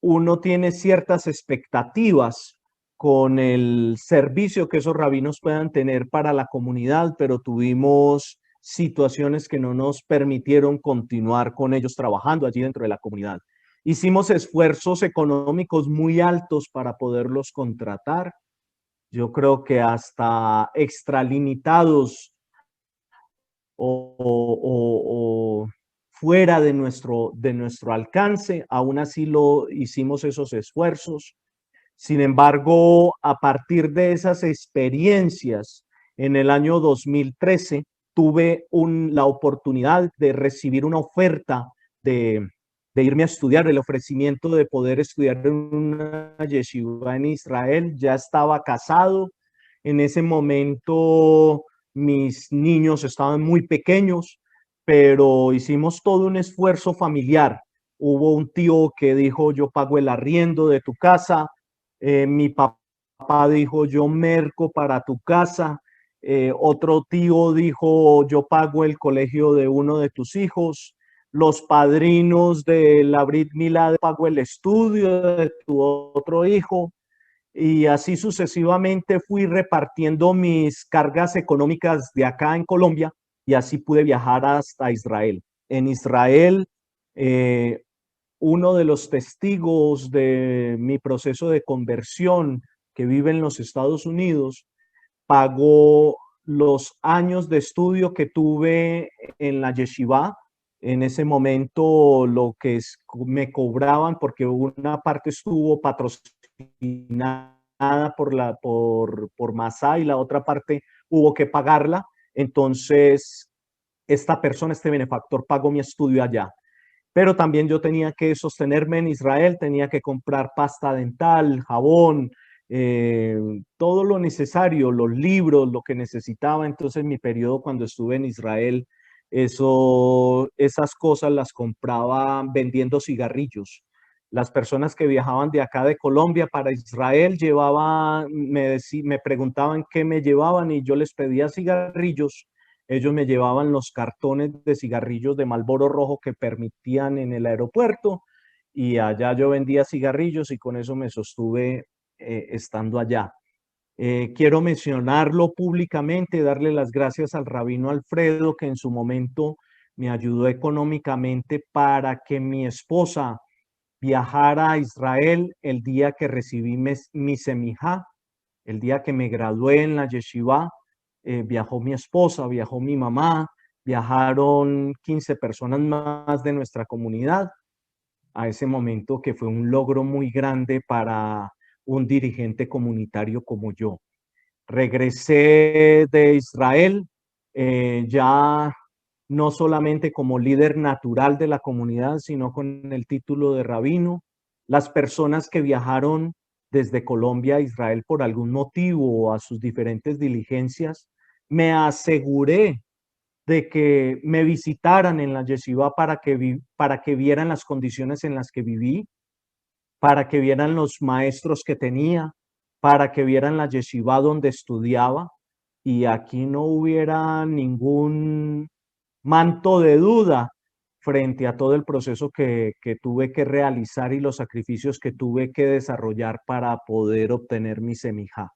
uno tiene ciertas expectativas con el servicio que esos rabinos puedan tener para la comunidad, pero tuvimos situaciones que no nos permitieron continuar con ellos trabajando allí dentro de la comunidad. Hicimos esfuerzos económicos muy altos para poderlos contratar. Yo creo que hasta extralimitados o fuera de nuestro alcance, aún así hicimos esos esfuerzos. Sin embargo, a partir de esas experiencias, en el año 2013, tuve la oportunidad de recibir una oferta de irme a estudiar, el ofrecimiento de poder estudiar en una yeshiva en Israel. Ya estaba casado. En ese momento, mis niños estaban muy pequeños, pero hicimos todo un esfuerzo familiar. Hubo un tío que dijo, yo pago el arriendo de tu casa. Mi papá dijo, yo merco para tu casa. Otro tío dijo, yo pago el colegio de uno de tus hijos. los padrinos de la Brit Milá pagó el estudio de tu otro hijo, y así sucesivamente fui repartiendo mis cargas económicas de acá en Colombia, y así pude viajar hasta Israel. En Israel, uno de los testigos de mi proceso de conversión que vive en los Estados Unidos pagó los años de estudio que tuve en la yeshiva. En ese momento lo que me cobraban, porque una parte estuvo patrocinada por Masá y la otra parte hubo que pagarla. Entonces, esta persona, este benefactor, pagó mi estudio allá. Pero también yo tenía que sostenerme en Israel, tenía que comprar pasta dental, jabón, todo lo necesario, los libros, lo que necesitaba. Entonces, mi periodo cuando estuve en Israel, esas cosas las compraba vendiendo cigarrillos. Las personas que viajaban de acá de Colombia para Israel me preguntaban qué me llevaban y yo les pedía cigarrillos. Ellos me llevaban los cartones de cigarrillos de Marlboro rojo que permitían en el aeropuerto, y allá yo vendía cigarrillos y con eso me sostuve estando allá. Quiero mencionarlo públicamente, darle las gracias al rabino Alfredo, que en su momento me ayudó económicamente para que mi esposa viajara a Israel el día que recibí mi semijá, el día que me gradué en la yeshiva. Viajó mi esposa, viajó mi mamá, viajaron 15 personas más de nuestra comunidad a ese momento, que fue un logro muy grande para un dirigente comunitario como yo. Regresé de Israel, ya no solamente como líder natural de la comunidad, sino con el título de rabino. Las personas que viajaron desde Colombia a Israel por algún motivo o a sus diferentes diligencias, me aseguré de que me visitaran en la yeshiva para que vieran las condiciones en las que viví, para que vieran los maestros que tenía, para que vieran la yeshiva donde estudiaba, y aquí no hubiera ningún manto de duda frente a todo el proceso que tuve que realizar y los sacrificios que tuve que desarrollar para poder obtener mi semijá.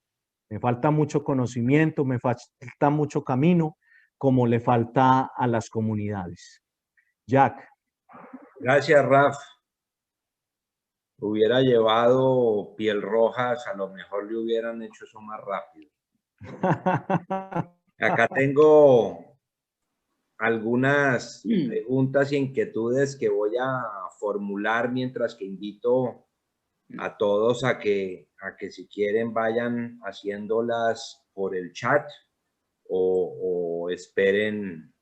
Me falta mucho conocimiento, me falta mucho camino, como le falta a las comunidades. Jack. Gracias, Raf. Hubiera llevado piel rojas, a lo mejor le hubieran hecho eso más rápido. Acá tengo algunas preguntas y inquietudes que voy a formular mientras que invito a todos a que si quieren vayan haciéndolas por el chat o esperen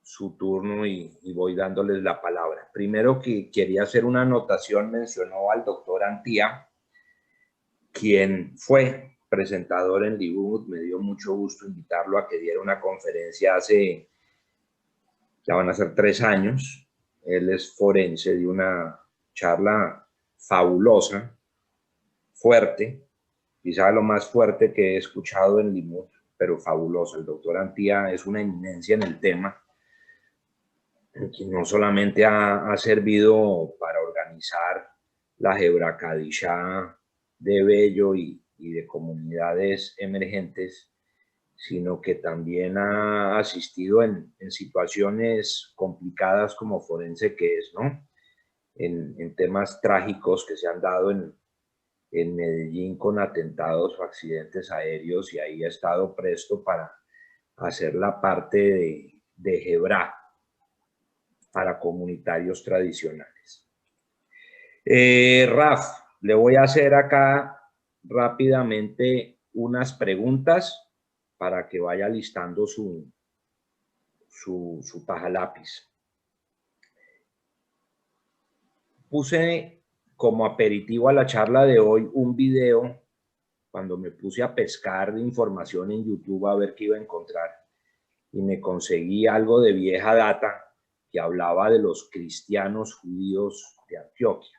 su turno y voy dándoles la palabra. Primero que quería hacer una anotación, mencionó al doctor Antía, quien fue presentador en Libud. Me dio mucho gusto invitarlo a que diera una conferencia hace, ya van a ser 3 años. Él es forense, de una charla fabulosa, fuerte, quizá lo más fuerte que he escuchado en Libud, pero fabuloso. El doctor Antía es una eminencia en el tema, que no solamente ha servido para organizar la Hebra Kadishá de Bello y de comunidades emergentes, sino que también ha asistido en situaciones complicadas como forense que es, ¿no? En temas trágicos que se han dado en Medellín con atentados o accidentes aéreos, y ahí ha estado presto para hacer la parte de Hebra para comunitarios tradicionales. Raf, le voy a hacer acá rápidamente unas preguntas para que vaya listando su paja lápiz. Puse como aperitivo a la charla de hoy un video cuando me puse a pescar información en YouTube a ver qué iba a encontrar, y me conseguí algo de vieja data que hablaba de los cristianos judíos de Antioquia,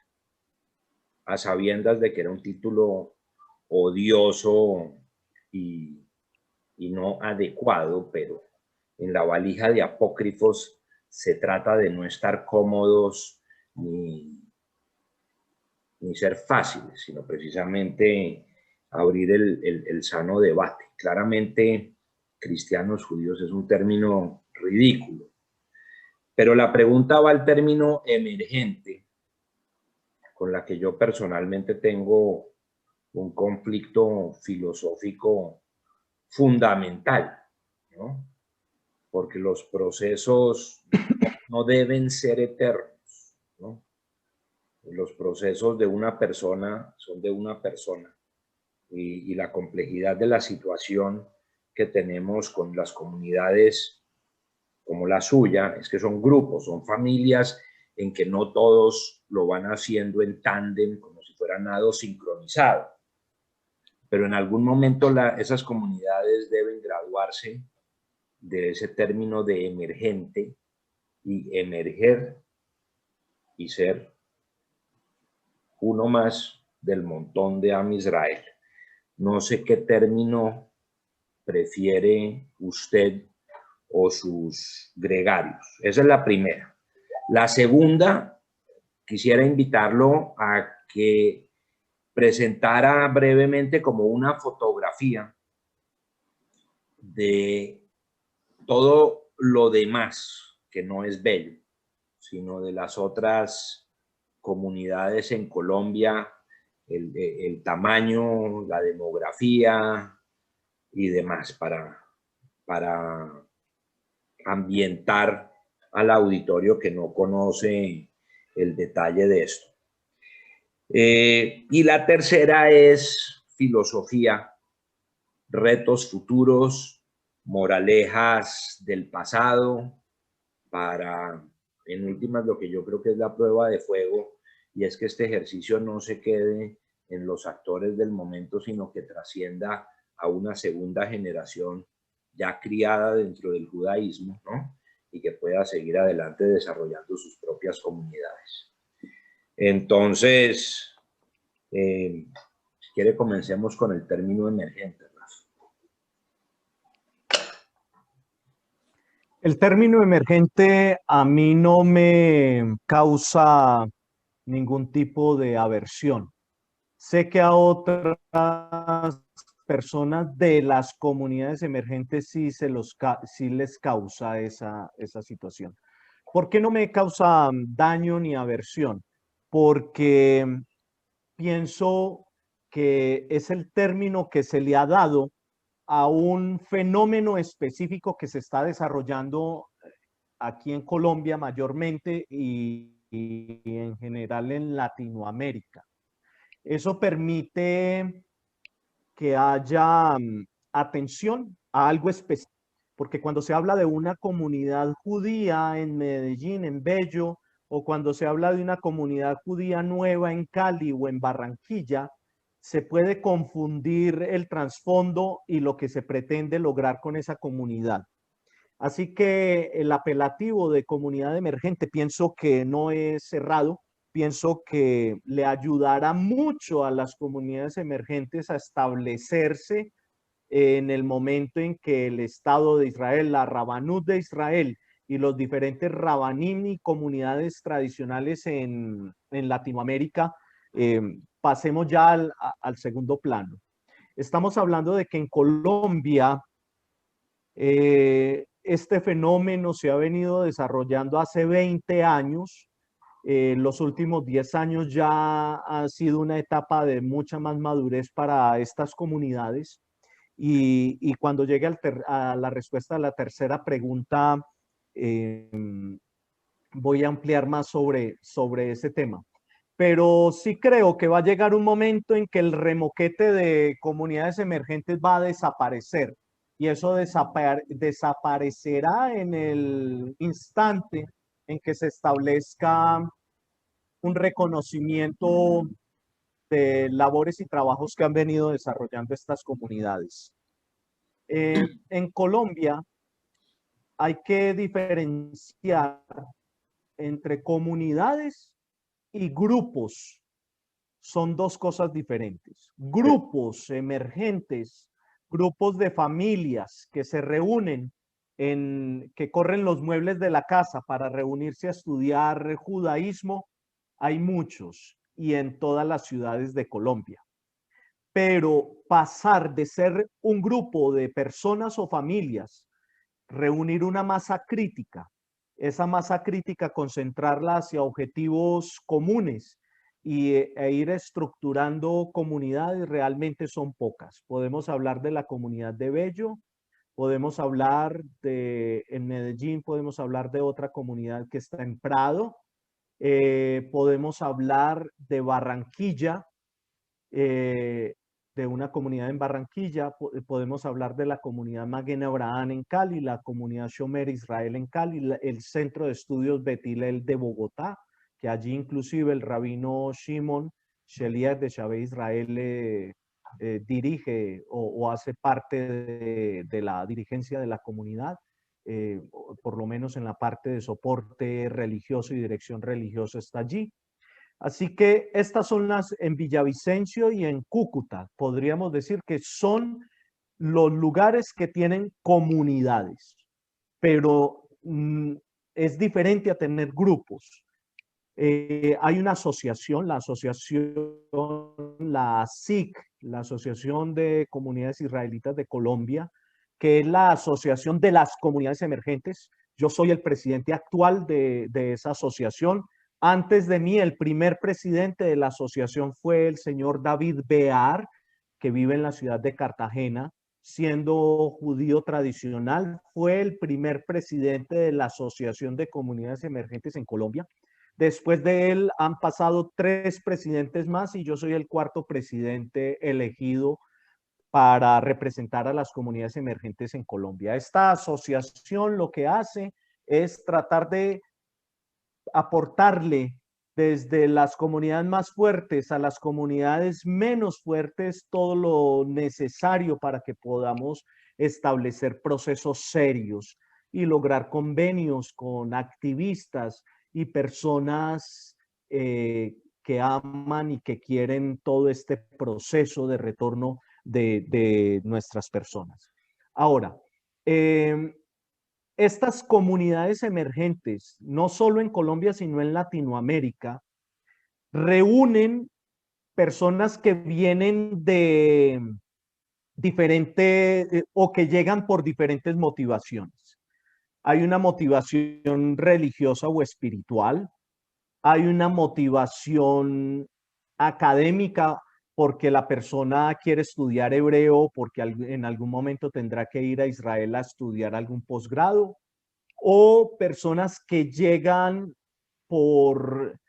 a sabiendas de que era un título odioso y no adecuado, pero en la valija de apócrifos se trata de no estar cómodos ni ser fáciles, sino precisamente abrir el sano debate. Claramente, cristianos judíos es un término ridículo, pero la pregunta va al término emergente, con la que yo personalmente tengo un conflicto filosófico fundamental, ¿no? Porque los procesos no deben ser eternos, ¿no? Los procesos de una persona son de una persona y la complejidad de la situación que tenemos con las comunidades como la suya es que son grupos, son familias en que no todos lo van haciendo en tándem como si fuera nado sincronizado. Pero en algún momento esas comunidades deben graduarse de ese término de emergente y emerger y ser uno más del montón de Am Israel. No sé qué término prefiere usted o sus gregarios. Esa es la primera. La segunda, quisiera invitarlo a que presentara brevemente como una fotografía de todo lo demás que no es bello, sino de las otras comunidades en Colombia, el tamaño, la demografía y demás, para ambientar al auditorio que no conoce el detalle de esto. Y la tercera es filosofía, retos futuros, moralejas del pasado, para, en últimas, lo que yo creo que es la prueba de fuego, y es que este ejercicio no se quede en los actores del momento, sino que trascienda a una segunda generación ya criada dentro del judaísmo, ¿no? Y que pueda seguir adelante desarrollando sus propias comunidades. Entonces, si quiere, comencemos con el término emergente. El término emergente a mí no me causa ningún tipo de aversión. Sé que a otras personas de las comunidades emergentes sí les causa esa situación. ¿Por qué no me causa daño ni aversión? Porque pienso que es el término que se le ha dado a un fenómeno específico que se está desarrollando aquí en Colombia mayormente y en general en Latinoamérica. Eso permite que haya atención a algo específico, porque cuando se habla de una comunidad judía en Medellín, en Bello, o cuando se habla de una comunidad judía nueva en Cali o en Barranquilla, se puede confundir el trasfondo y lo que se pretende lograr con esa comunidad. Así que el apelativo de comunidad emergente pienso que no es cerrado, pienso que le ayudará mucho a las comunidades emergentes a establecerse en el momento en que el Estado de Israel, la Rabanut de Israel y los diferentes rabanim y comunidades tradicionales en Latinoamérica pasemos ya al segundo plano. Estamos hablando de que en Colombia este fenómeno se ha venido desarrollando hace 20 años. Los últimos 10 años ya ha sido una etapa de mucha más madurez para estas comunidades. Y cuando llegue a la respuesta a la tercera pregunta, voy a ampliar más sobre ese tema. Pero sí creo que va a llegar un momento en que el remoquete de comunidades emergentes va a desaparecer. Y eso desaparecerá en el instante en que se establezca un reconocimiento de labores y trabajos que han venido desarrollando estas comunidades. En Colombia hay que diferenciar entre comunidades y grupos. Son dos cosas diferentes. Grupos emergentes, grupos de familias que se reúnen que corren los muebles de la casa para reunirse a estudiar judaísmo, hay muchos y en todas las ciudades de Colombia. Pero pasar de ser un grupo de personas o familias, reunir una masa crítica, esa masa crítica concentrarla hacia objetivos comunes e ir estructurando comunidades, realmente son pocas. Podemos hablar de la comunidad de Bello, podemos hablar en Medellín, podemos hablar de otra comunidad que está en Prado, podemos hablar de Barranquilla, de una comunidad en Barranquilla, podemos hablar de la comunidad Maguen Abraham en Cali, la comunidad Shomer Israel en Cali, el Centro de Estudios Bet Hillel de Bogotá, que allí inclusive el rabino Shimon Sheliach de Shavei Israel dirige o hace parte de la dirigencia de la comunidad, por lo menos en la parte de soporte religioso y dirección religiosa está allí. Así que estas son las en Villavicencio y en Cúcuta. Podríamos decir que son los lugares que tienen comunidades, pero es diferente a tener grupos. Hay una asociación, la ASIC, la Asociación de Comunidades Israelitas de Colombia, que es la asociación de las comunidades emergentes. Yo soy el presidente actual de esa asociación. Antes de mí, el primer presidente de la asociación fue el señor David Bear, que vive en la ciudad de Cartagena, siendo judío tradicional. Fue el primer presidente de la Asociación de Comunidades Emergentes en Colombia. Después de él han pasado 3 presidentes más y yo soy el 4º presidente elegido para representar a las comunidades emergentes en Colombia. Esta asociación lo que hace es tratar de aportarle desde las comunidades más fuertes a las comunidades menos fuertes todo lo necesario para que podamos establecer procesos serios y lograr convenios con activistas y personas que aman y que quieren todo este proceso de retorno de nuestras personas. Ahora, estas comunidades emergentes, no solo en Colombia, sino en Latinoamérica, reúnen personas que vienen de diferentes o que llegan por diferentes motivaciones. Hay una motivación religiosa o espiritual, hay una motivación académica porque la persona quiere estudiar hebreo, porque en algún momento tendrá que ir a Israel a estudiar algún posgrado, o personas que llegan por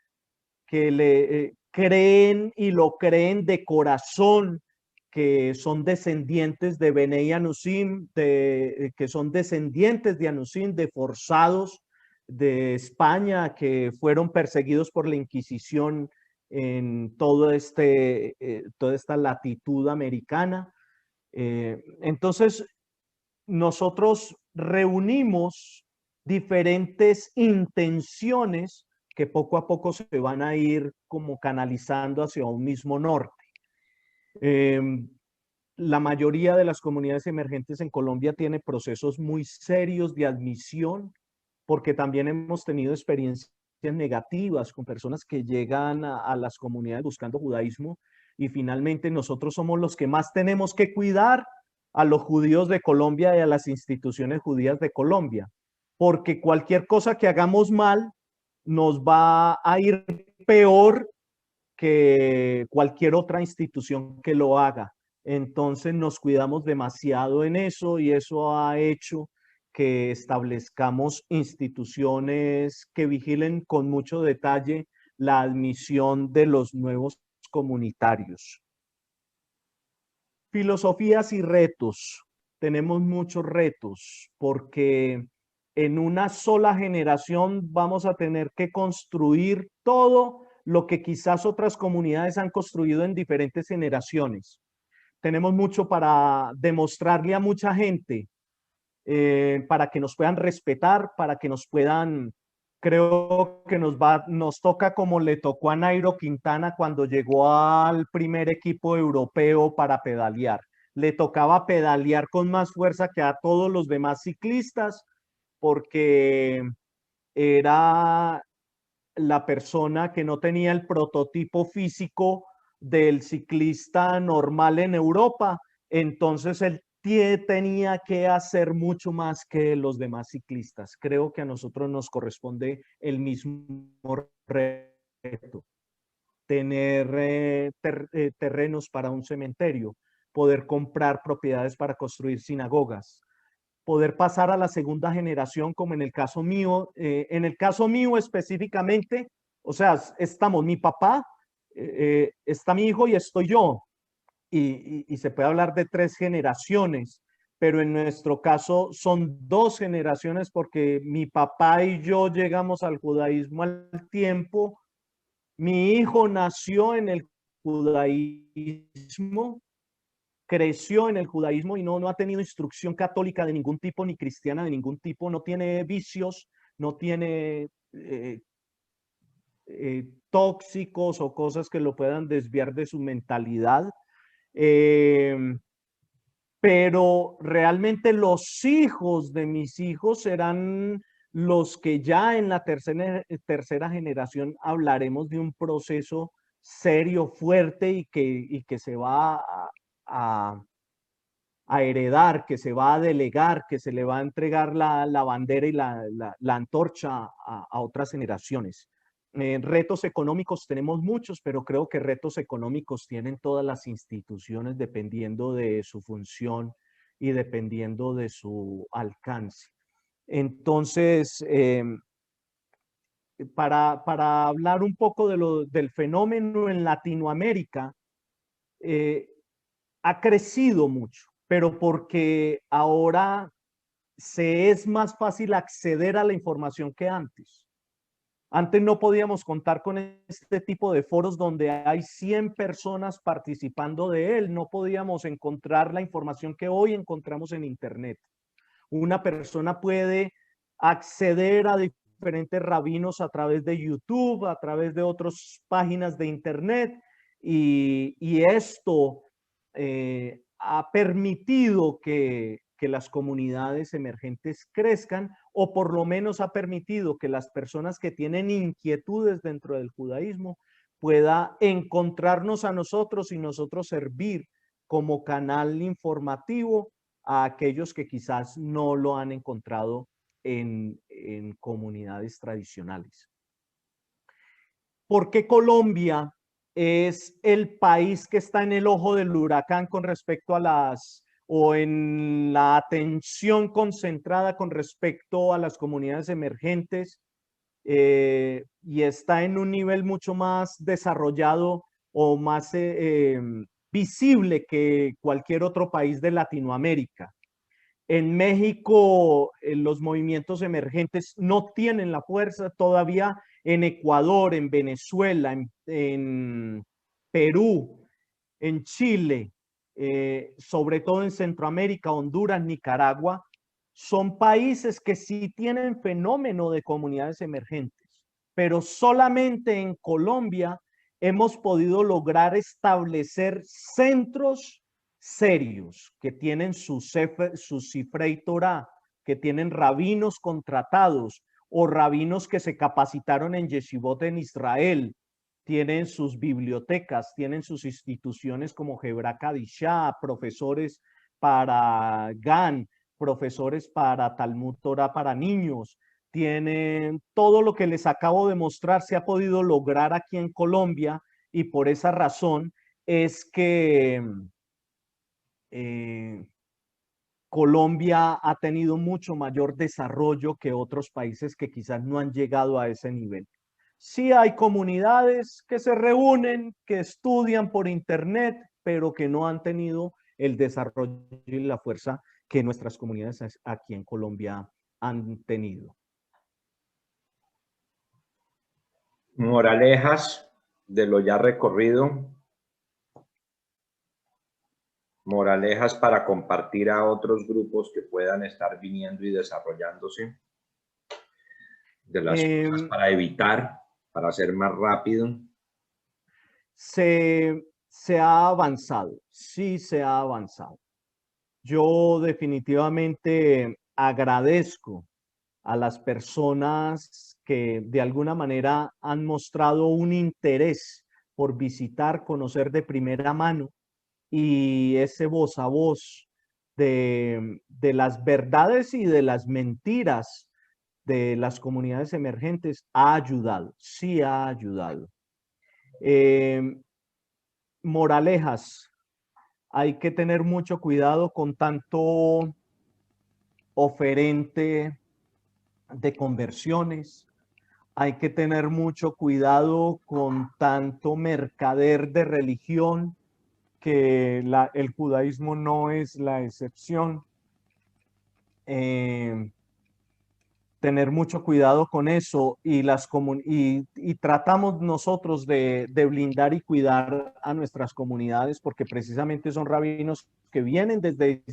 que le creen y lo creen de corazón, que son descendientes de Benei Anusim, que son descendientes de Anusim, de forzados de España, que fueron perseguidos por la Inquisición en toda esta latitud americana. Entonces, nosotros reunimos diferentes intenciones que poco a poco se van a ir como canalizando hacia un mismo norte. La mayoría de las comunidades emergentes en Colombia tiene procesos muy serios de admisión, porque también hemos tenido experiencias negativas con personas que llegan a las comunidades buscando judaísmo y finalmente nosotros somos los que más tenemos que cuidar a los judíos de Colombia y a las instituciones judías de Colombia, porque cualquier cosa que hagamos mal nos va a ir peor que cualquier otra institución que lo haga. Entonces nos cuidamos demasiado en eso y eso ha hecho que establezcamos instituciones que vigilen con mucho detalle la admisión de los nuevos comunitarios. Filosofías y retos. Tenemos muchos retos porque en una sola generación vamos a tener que construir todo lo que quizás otras comunidades han construido en diferentes generaciones. Tenemos mucho para demostrarle a mucha gente, para que nos puedan respetar, para que nos puedan, creo que nos toca como le tocó a Nairo Quintana cuando llegó al primer equipo europeo para pedalear. le tocaba pedalear con más fuerza que a todos los demás ciclistas, porque era la persona que no tenía el prototipo físico del ciclista normal en Europa. Entonces él tenía que hacer mucho más que los demás ciclistas. Creo que a nosotros nos corresponde el mismo reto. Tener terrenos para un cementerio, poder comprar propiedades para construir sinagogas, poder pasar a la segunda generación, como en el caso mío. En el caso mío específicamente, o sea, estamos mi papá, está mi hijo y estoy yo. Y se puede hablar de 3 generaciones, pero en nuestro caso son 2 generaciones, porque mi papá y yo llegamos al judaísmo al tiempo. Mi hijo nació en el judaísmo, creció en el judaísmo y no ha tenido instrucción católica de ningún tipo, ni cristiana de ningún tipo, no tiene vicios, no tiene tóxicos o cosas que lo puedan desviar de su mentalidad. Pero realmente los hijos de mis hijos serán los que ya en la tercera generación hablaremos de un proceso serio, fuerte y que se va a heredar, que se va a delegar, que se le va a entregar la bandera y la antorcha a otras generaciones. Retos económicos tenemos muchos, pero creo que retos económicos tienen todas las instituciones dependiendo de su función y dependiendo de su alcance. Entonces, para hablar un poco del fenómeno en Latinoamérica, ha crecido mucho, pero porque ahora se es más fácil acceder a la información que antes. Antes no podíamos contar con este tipo de foros donde hay 100 personas participando de él. No podíamos encontrar la información que hoy encontramos en Internet. Una persona puede acceder a diferentes rabinos a través de YouTube, a través de otras páginas de Internet, y esto ha permitido que las comunidades emergentes crezcan, o por lo menos ha permitido que las personas que tienen inquietudes dentro del judaísmo pueda encontrarnos a nosotros y nosotros servir como canal informativo a aquellos que quizás no lo han encontrado en comunidades tradicionales. ¿Por qué Colombia es el país que está en el ojo del huracán con respecto a o en la atención concentrada con respecto a las comunidades emergentes, y está en un nivel mucho más desarrollado o más visible que cualquier otro país de Latinoamérica? En México, los movimientos emergentes no tienen la fuerza todavía. En Ecuador, en Venezuela, en Perú, en Chile, sobre todo en Centroamérica, Honduras, Nicaragua, son países que sí tienen fenómeno de comunidades emergentes, pero solamente en Colombia hemos podido lograr establecer centros serios que tienen su Sifrei Torah, que tienen rabinos contratados o rabinos que se capacitaron en Yeshivot en Israel, tienen sus bibliotecas, tienen sus instituciones como Hebra Kadishá, profesores para GAN, profesores para Talmud Torah para niños, tienen todo lo que les acabo de mostrar, se ha podido lograr aquí en Colombia, y por esa razón es que Colombia ha tenido mucho mayor desarrollo que otros países que quizás no han llegado a ese nivel. Sí hay comunidades que se reúnen, que estudian por internet, pero que no han tenido el desarrollo y la fuerza que nuestras comunidades aquí en Colombia han tenido. Moralejas de lo ya recorrido. Moralejas para compartir a otros grupos que puedan estar viniendo y desarrollándose. De las cosas para evitar, para ser más rápido. Se ha avanzado, sí se ha avanzado. yo definitivamente agradezco a las personas que de alguna manera han mostrado un interés por visitar, conocer de primera mano y ese voz a voz de las verdades y de las mentiras de las comunidades emergentes ha ayudado, sí ha ayudado. Moralejas, hay que tener mucho cuidado con tanto oferente de conversiones, hay que tener mucho cuidado con tanto mercader de religión, que el judaísmo no es la excepción. Tener mucho cuidado con eso y tratamos nosotros de blindar y cuidar a nuestras comunidades porque precisamente son rabinos que vienen desde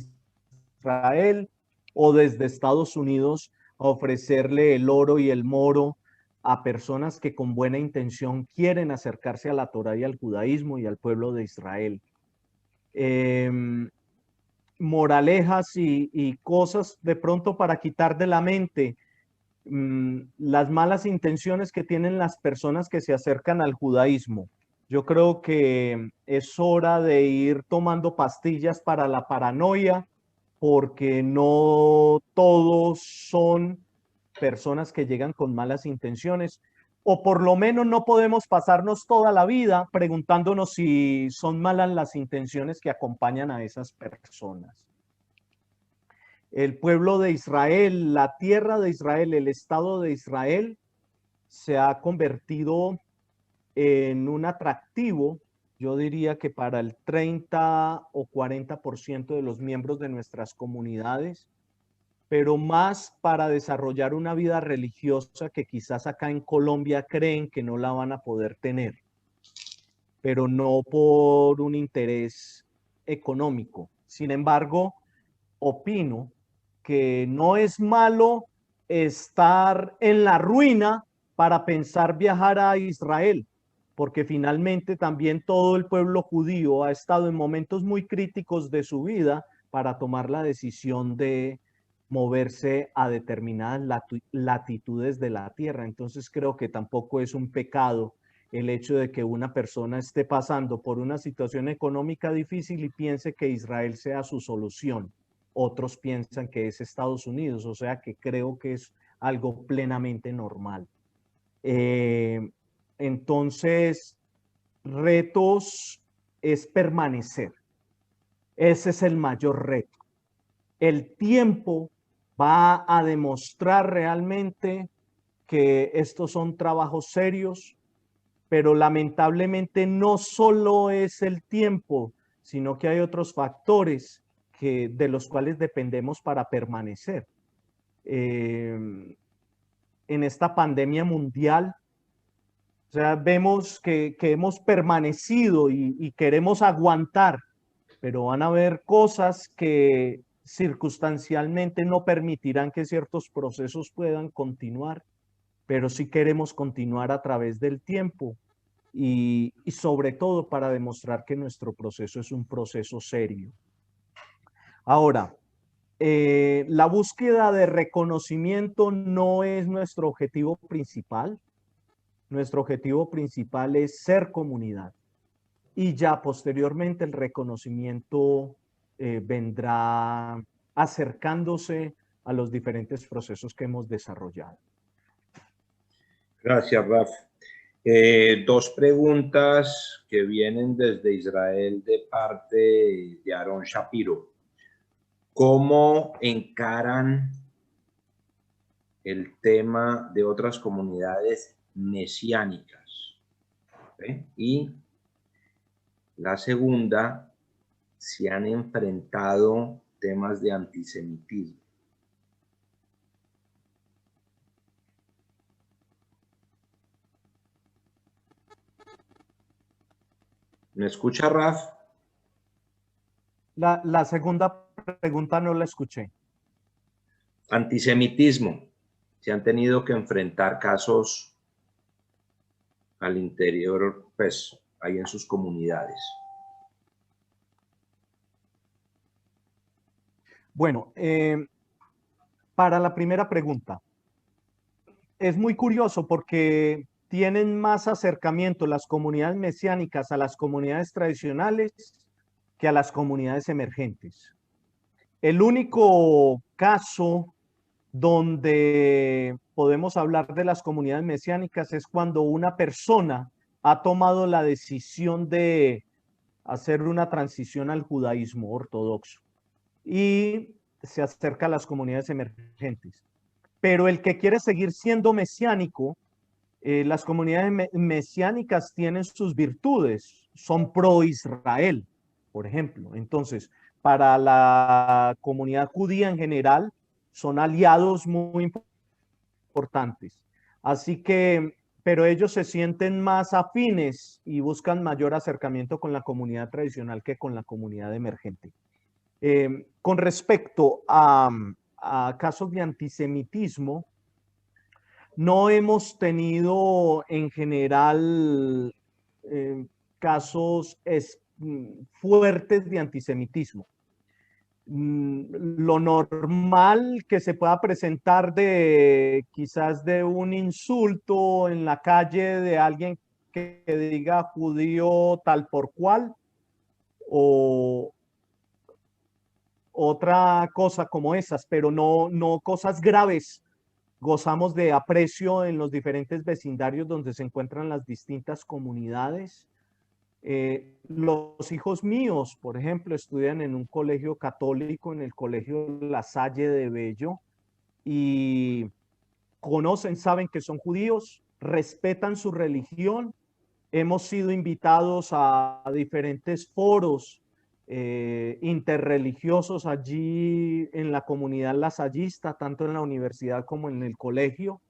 Israel o desde Estados Unidos a ofrecerle el oro y el moro a personas que con buena intención quieren acercarse a la Torá y al judaísmo y al pueblo de Israel. Moralejas y cosas de pronto para quitar de la mente las malas intenciones que tienen las personas que se acercan al judaísmo. Yo creo que es hora de ir tomando pastillas para la paranoia, porque no todos son personas que llegan con malas intenciones, o por lo menos no podemos pasarnos toda la vida preguntándonos si son malas las intenciones que acompañan a esas personas. El pueblo de Israel, la tierra de Israel, el Estado de Israel se ha convertido en un atractivo, yo diría que para el 30 o 40% de los miembros de nuestras comunidades, pero más para desarrollar una vida religiosa que quizás acá en Colombia creen que no la van a poder tener, pero no por un interés económico. Sin embargo, opino que no es malo estar en la ruina para pensar viajar a Israel, porque finalmente también todo el pueblo judío ha estado en momentos muy críticos de su vida para tomar la decisión de moverse a determinadas latitudes de la tierra. Entonces creo que tampoco es un pecado el hecho de que una persona esté pasando por una situación económica difícil y piense que Israel sea su solución. Otros piensan que es Estados Unidos, o sea que creo que es algo plenamente normal. Entonces, retos es permanecer. Ese es el mayor reto. El tiempo va a demostrar realmente que estos son trabajos serios, pero lamentablemente no solo es el tiempo, sino que hay otros factores de los cuales dependemos para permanecer. En esta pandemia mundial, o sea, vemos que hemos permanecido y queremos aguantar, pero van a haber cosas que circunstancialmente no permitirán que ciertos procesos puedan continuar, pero sí queremos continuar a través del tiempo y sobre todo para demostrar que nuestro proceso es un proceso serio. Ahora, la búsqueda de reconocimiento no es nuestro objetivo principal. Nuestro objetivo principal es ser comunidad. Y ya posteriormente el reconocimiento vendrá acercándose a los diferentes procesos que hemos desarrollado. Gracias, Raf. Dos preguntas que vienen desde Israel de parte de Aaron Shapiro. ¿Cómo encaran el tema de otras comunidades mesiánicas? ¿Okay? Y la segunda, si han enfrentado temas de antisemitismo. ¿Me escucha, Raf? La segunda pregunta no la escuché. Antisemitismo. Se han tenido que enfrentar casos al interior, pues, ahí en sus comunidades. Bueno, para la primera pregunta, es muy curioso porque tienen más acercamiento las comunidades mesiánicas a las comunidades tradicionales que a las comunidades emergentes. El único caso donde podemos hablar de las comunidades mesiánicas es cuando una persona ha tomado la decisión de hacer una transición al judaísmo ortodoxo y se acerca a las comunidades emergentes. Pero el que quiere seguir siendo mesiánico, las comunidades mesiánicas tienen sus virtudes, son pro-Israel, por ejemplo. Entonces, para la comunidad judía en general, son aliados muy importantes. Así que, pero ellos se sienten más afines y buscan mayor acercamiento con la comunidad tradicional que con la comunidad emergente. Con respecto a casos de antisemitismo, no hemos tenido en general casos fuertes de antisemitismo. Lo normal que se pueda presentar de quizás de un insulto en la calle de alguien que diga judío tal por cual, o otra cosa como esas, pero no cosas graves. Gozamos de aprecio en los diferentes vecindarios donde se encuentran las distintas comunidades. Los hijos míos, por ejemplo, estudian en un colegio católico, en el colegio La Salle de Bello, y conocen, saben que son judíos, respetan su religión. Hemos sido invitados a diferentes foros interreligiosos allí en la comunidad lasallista, tanto en la universidad como en el colegio.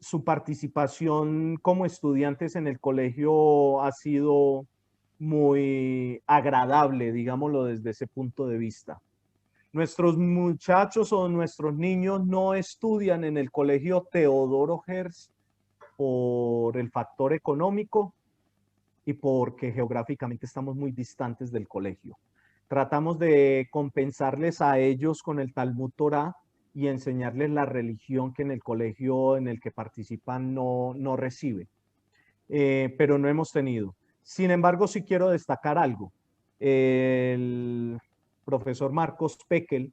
Su participación como estudiantes en el colegio ha sido muy agradable, digámoslo desde ese punto de vista. Nuestros muchachos o nuestros niños no estudian en el colegio Teodoro Herzl por el factor económico y porque geográficamente estamos muy distantes del colegio. Tratamos de compensarles a ellos con el Talmud Torah y enseñarles la religión que en el colegio en el que participan no recibe. Pero no hemos tenido. Sin embargo, sí quiero destacar algo. El profesor Marcos Pekel,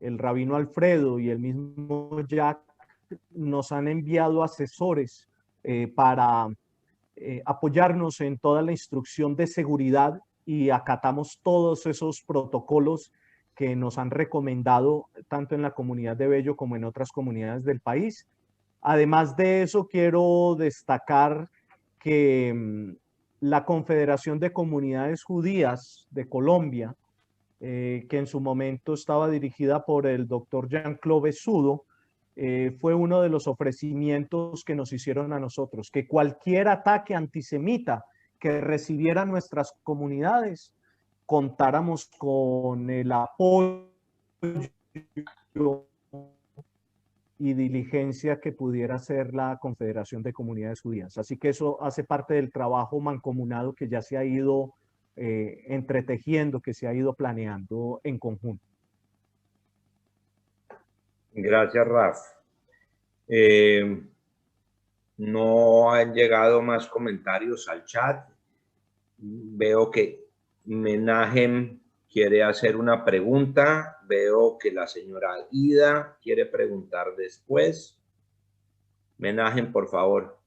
el rabino Alfredo y el mismo Jack nos han enviado asesores para apoyarnos en toda la instrucción de seguridad y acatamos todos esos protocolos que nos han recomendado tanto en la comunidad de Bello como en otras comunidades del país. Además de eso, quiero destacar que la Confederación de Comunidades Judías de Colombia, que en su momento estaba dirigida por el doctor Jean-Claude Besudo, fue uno de los ofrecimientos que nos hicieron a nosotros, que cualquier ataque antisemita que recibiera nuestras comunidades, contáramos con el apoyo y diligencia que pudiera hacer la Confederación de Comunidades Judías. Así que eso hace parte del trabajo mancomunado que ya se ha ido entretejiendo, que se ha ido planeando en conjunto. Gracias, Raf. No han llegado más comentarios al chat. Veo que Menahem quiere hacer una pregunta. Veo que la señora Ida quiere preguntar después. Menahem, por favor.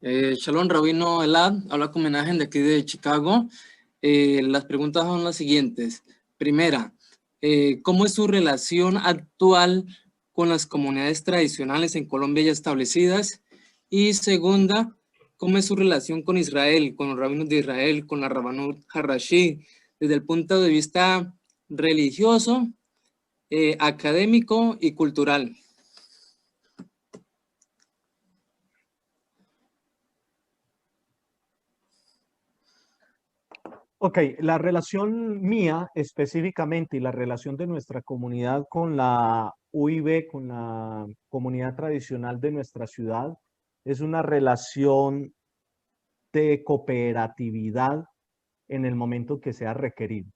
Shalom, Rabino Elad. Habla con Menahem de aquí de Chicago. Las preguntas son las siguientes. Primera, ¿cómo es su relación actual con las comunidades tradicionales en Colombia ya establecidas? Y segunda, ¿cómo es su relación con Israel, con los rabinos de Israel, con la Rabbanut Harashí, desde el punto de vista religioso, académico y cultural? Ok, la relación mía específicamente y la relación de nuestra comunidad con la UIB, con la comunidad tradicional de nuestra ciudad, es una relación de cooperatividad en el momento que sea requerido.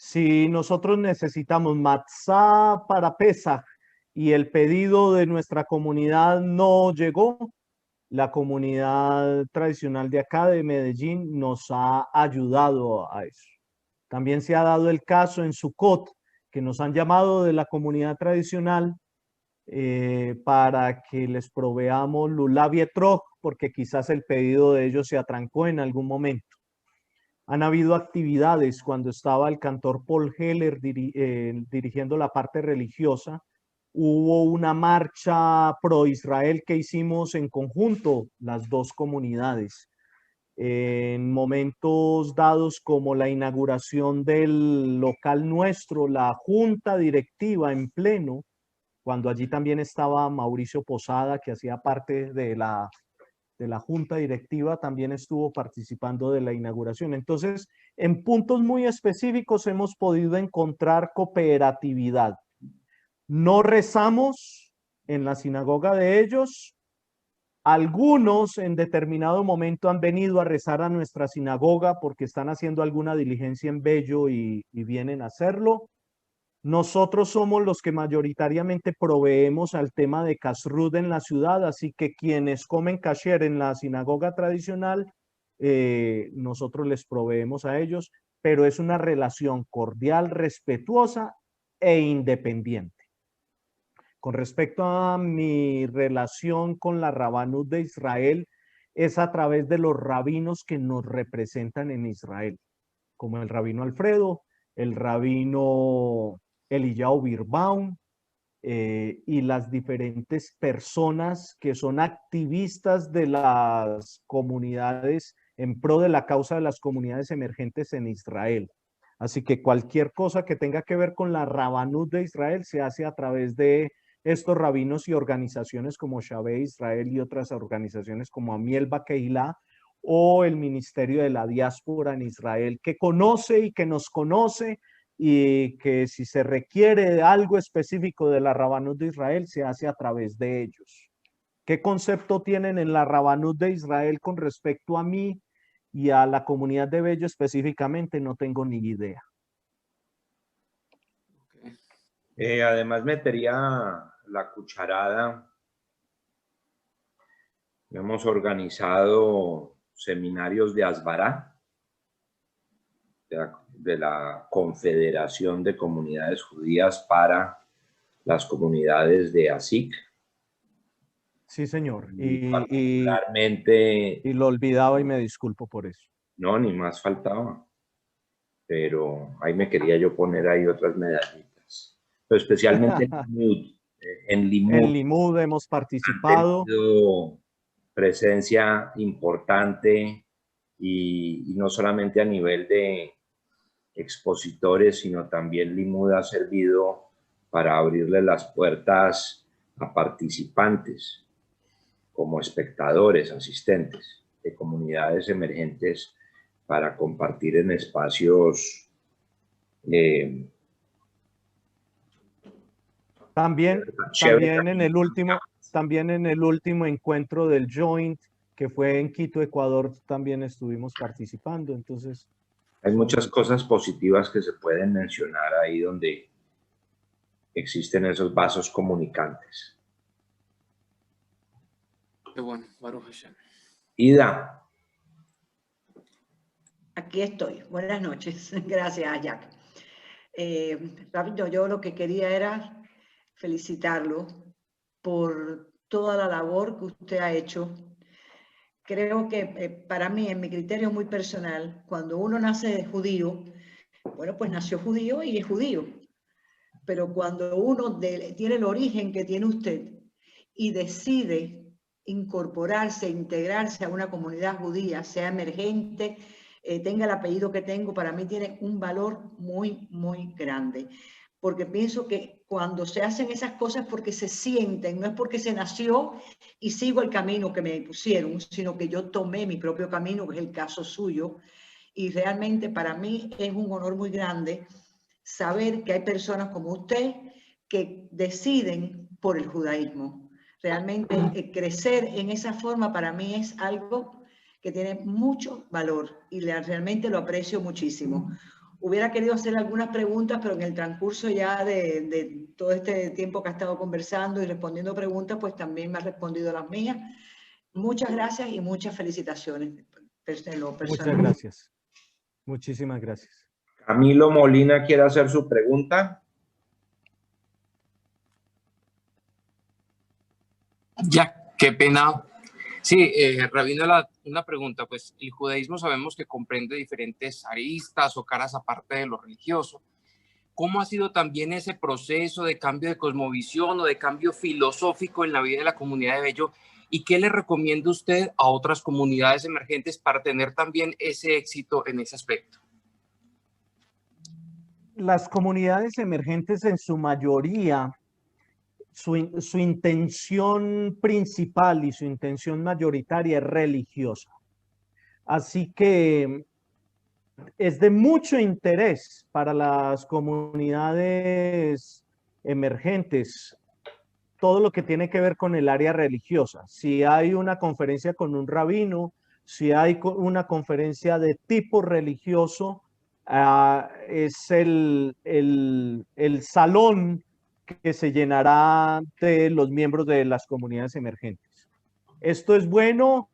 Si nosotros necesitamos matzá para Pesaj y el pedido de nuestra comunidad no llegó, la comunidad tradicional de acá de Medellín nos ha ayudado a eso. También se ha dado el caso en Sucot, que nos han llamado de la comunidad tradicional para que les proveamos lulav y etrog, porque quizás el pedido de ellos se atrancó en algún momento. Han habido actividades cuando estaba el cantor Paul Heller dirigiendo la parte religiosa. Hubo una marcha pro Israel que hicimos en conjunto, las dos comunidades. En momentos dados como la inauguración del local nuestro, la junta directiva en pleno, cuando allí también estaba Mauricio Posada, que hacía parte de la junta directiva, también estuvo participando de la inauguración. Entonces, en puntos muy específicos hemos podido encontrar cooperatividad. No rezamos en la sinagoga de ellos. Algunos en determinado momento han venido a rezar a nuestra sinagoga porque están haciendo alguna diligencia en Bello y vienen a hacerlo. Nosotros somos los que mayoritariamente proveemos al tema de kashrut en la ciudad, así que quienes comen kasher en la sinagoga tradicional, nosotros les proveemos a ellos, pero es una relación cordial, respetuosa e independiente. Con respecto a mi relación con la Rabanut de Israel, es a través de los rabinos que nos representan en Israel, como el rabino Alfredo, el rabino Eliyahu Birbaum y las diferentes personas que son activistas de las comunidades en pro de la causa de las comunidades emergentes en Israel. Así que cualquier cosa que tenga que ver con la Rabanut de Israel se hace a través de estos rabinos y organizaciones como Shabé Israel y otras organizaciones como Amiel Bakeilá o el Ministerio de la Diáspora en Israel, que conoce y que nos conoce, y que si se requiere algo específico de la Rabanut de Israel, se hace a través de ellos. ¿Qué concepto tienen en la Rabanut de Israel con respecto a mí y a la comunidad de Bello específicamente? No tengo ni idea. Además metería la cucharada. Hemos organizado seminarios de Asbará, de la Confederación de Comunidades Judías para las comunidades de ASIC. Sí, señor. Y lo olvidaba y me disculpo por eso. No, ni más faltaba. Pero ahí me quería yo poner ahí otras medallitas. Pero especialmente en Limud. En Limud hemos participado. Presencia importante y no solamente a nivel de expositores, sino también Limud ha servido para abrirle las puertas a participantes como espectadores, asistentes de comunidades emergentes para compartir en espacios también en el último encuentro del Joint, que fue en Quito, Ecuador, también estuvimos participando. Entonces, hay muchas cosas positivas que se pueden mencionar ahí donde existen esos vasos comunicantes. Qué bueno, Baruch Hashem. Ida. Aquí estoy. Buenas noches. Gracias, Jack. Rabino, yo lo que quería era felicitarlo por toda la labor que usted ha hecho. Creo que para mí, en mi criterio muy personal, cuando uno nace judío, bueno, pues nació judío y es judío. Pero cuando uno tiene el origen que tiene usted y decide incorporarse, integrarse a una comunidad judía, sea emergente, tenga el apellido que tengo, para mí tiene un valor muy, muy grande. Porque pienso que cuando se hacen esas cosas porque se sienten, no es porque se nació y sigo el camino que me pusieron, sino que yo tomé mi propio camino, que es el caso suyo. Y realmente para mí es un honor muy grande saber que hay personas como usted que deciden por el judaísmo. Realmente crecer en esa forma para mí es algo que tiene mucho valor y realmente lo aprecio muchísimo. Hubiera querido hacer algunas preguntas, pero en el transcurso ya de todo este tiempo que ha estado conversando y respondiendo preguntas, pues también me ha respondido las mías. Muchas gracias y muchas felicitaciones. Muchas gracias. Muchísimas gracias. Camilo Molina quiere hacer su pregunta. Ya, qué pena. Sí, Rabino, una pregunta. Pues el judaísmo sabemos que comprende diferentes aristas o caras aparte de lo religioso. ¿Cómo ha sido también ese proceso de cambio de cosmovisión o de cambio filosófico en la vida de la comunidad de Bello? ¿Y qué le recomienda usted a otras comunidades emergentes para tener también ese éxito en ese aspecto? Las comunidades emergentes en su mayoría, su intención principal y su intención mayoritaria es religiosa. Así que es de mucho interés para las comunidades emergentes todo lo que tiene que ver con el área religiosa. Si hay una conferencia con un rabino, si hay una conferencia de tipo religioso, es el salón que se llenará de los miembros de las comunidades emergentes. Esto es bueno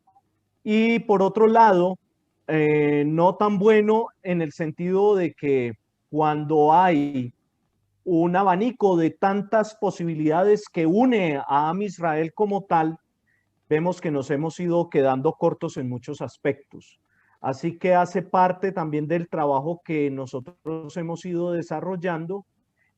y por otro lado, no tan bueno en el sentido de que cuando hay un abanico de tantas posibilidades que une a Am Israel como tal, vemos que nos hemos ido quedando cortos en muchos aspectos. Así que hace parte también del trabajo que nosotros hemos ido desarrollando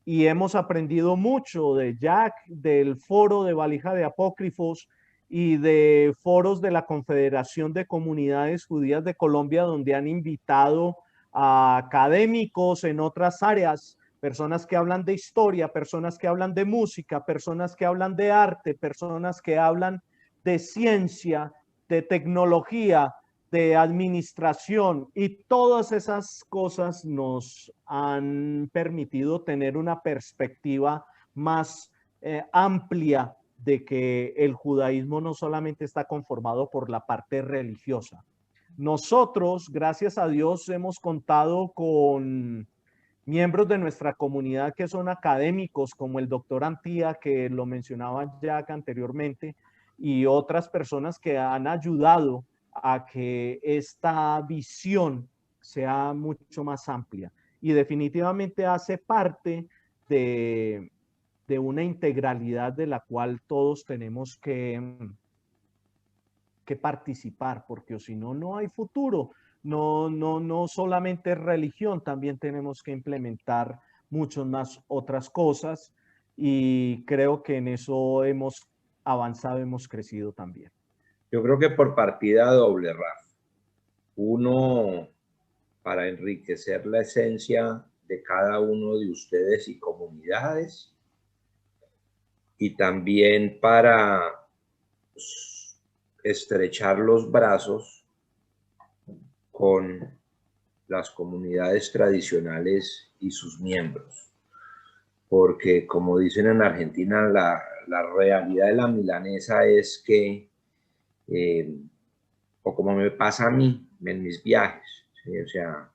y hemos aprendido mucho de Jack, del foro de Valija de Apócrifos y de foros de la Confederación de Comunidades Judías de Colombia, donde han invitado a académicos en otras áreas, personas que hablan de historia, personas que hablan de música, personas que hablan de arte, personas que hablan de ciencia, de tecnología, de administración, y todas esas cosas nos han permitido tener una perspectiva más amplia de que el judaísmo no solamente está conformado por la parte religiosa. Nosotros, gracias a Dios, hemos contado con miembros de nuestra comunidad que son académicos, como el doctor Antía, que lo mencionaba Jack anteriormente, y otras personas que han ayudado a que esta visión sea mucho más amplia. Y definitivamente hace parte de una integralidad de la cual todos tenemos que participar, porque si no, no hay futuro. No solamente religión, también tenemos que implementar muchas más otras cosas, y creo que en eso hemos avanzado, hemos crecido también. Yo creo que por partida doble, Raf. Uno, para enriquecer la esencia de cada uno de ustedes y comunidades, y también para estrechar los brazos con las comunidades tradicionales y sus miembros. Porque, como dicen en Argentina, la realidad de la milanesa es que, o como me pasa a mí en mis viajes, ¿sí? O sea,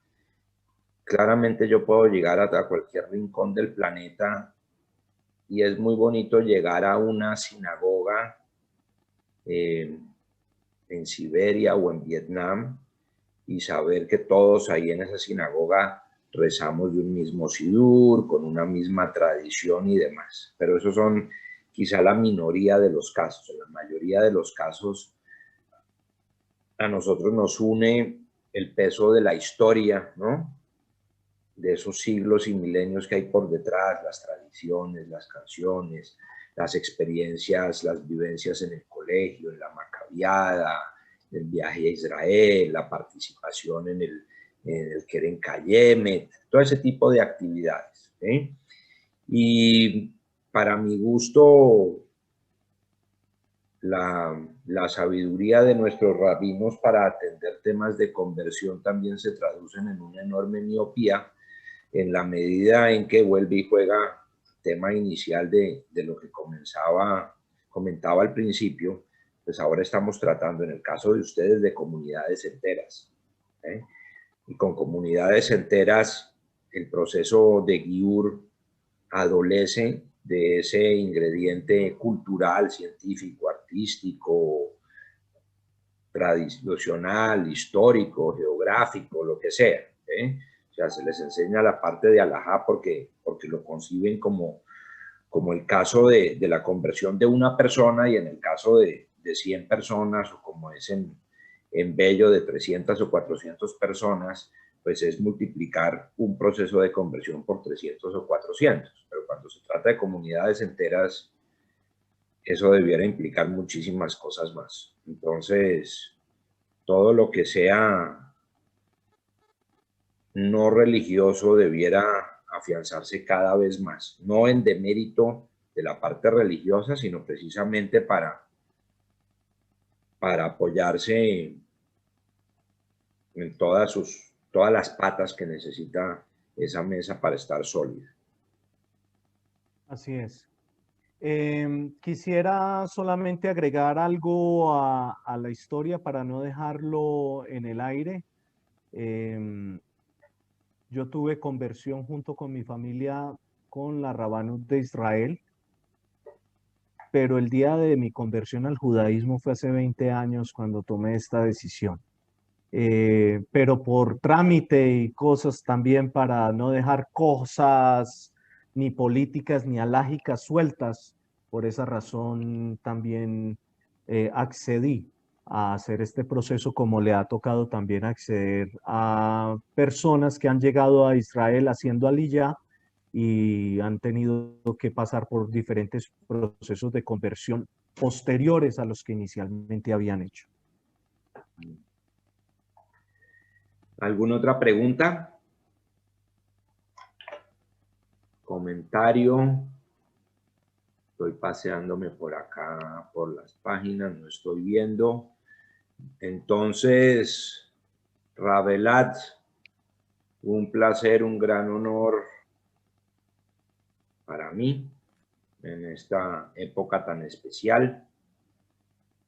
claramente yo puedo llegar a cualquier rincón del planeta y es muy bonito llegar a una sinagoga en Siberia o en Vietnam y saber que todos ahí en esa sinagoga rezamos de un mismo sidur, con una misma tradición y demás. Pero esos son quizá la minoría de los casos. En la mayoría de los casos a nosotros nos une el peso de la historia, ¿no? De esos siglos y milenios que hay por detrás, las tradiciones, las canciones, las experiencias, las vivencias en el colegio, en la macabiada, el viaje a Israel, la participación en el Keren Kayemet, todo ese tipo de actividades, ¿sí? Y para mi gusto, la sabiduría de nuestros rabinos para atender temas de conversión también se traducen en una enorme miopía, en la medida en que vuelve y juega tema inicial de lo que comentaba al principio, pues ahora estamos tratando, en el caso de ustedes, de comunidades enteras, ¿eh? Y con comunidades enteras el proceso de Giur adolece de ese ingrediente cultural, científico, artístico, tradicional, histórico, geográfico, lo que sea. O sea, se les enseña la parte de alajá porque lo conciben como el caso de la conversión de una persona, y en el caso de 100 personas, o como es en Bello, de 300 o 400 personas, pues es multiplicar un proceso de conversión por 300 o 400. Pero cuando se trata de comunidades enteras, eso debiera implicar muchísimas cosas más. Entonces, todo lo que sea no religioso debiera afianzarse cada vez más, no en demérito de la parte religiosa, sino precisamente para apoyarse en todas las patas que necesita esa mesa para estar sólida. Así es. Quisiera solamente agregar algo a la historia para no dejarlo en el aire. Yo tuve conversión junto con mi familia con la Rabanut de Israel, pero el día de mi conversión al judaísmo fue hace 20 años cuando tomé esta decisión. Pero por trámite y cosas también, para no dejar cosas ni políticas ni alágicas sueltas, por esa razón también accedí a hacer este proceso, como le ha tocado también acceder a personas que han llegado a Israel haciendo aliyá y han tenido que pasar por diferentes procesos de conversión posteriores a los que inicialmente habían hecho. ¿Alguna otra pregunta? ¿Comentario? Estoy paseándome por acá, por las páginas, no estoy viendo. Entonces, Ravelat, un placer, un gran honor para mí en esta época tan especial.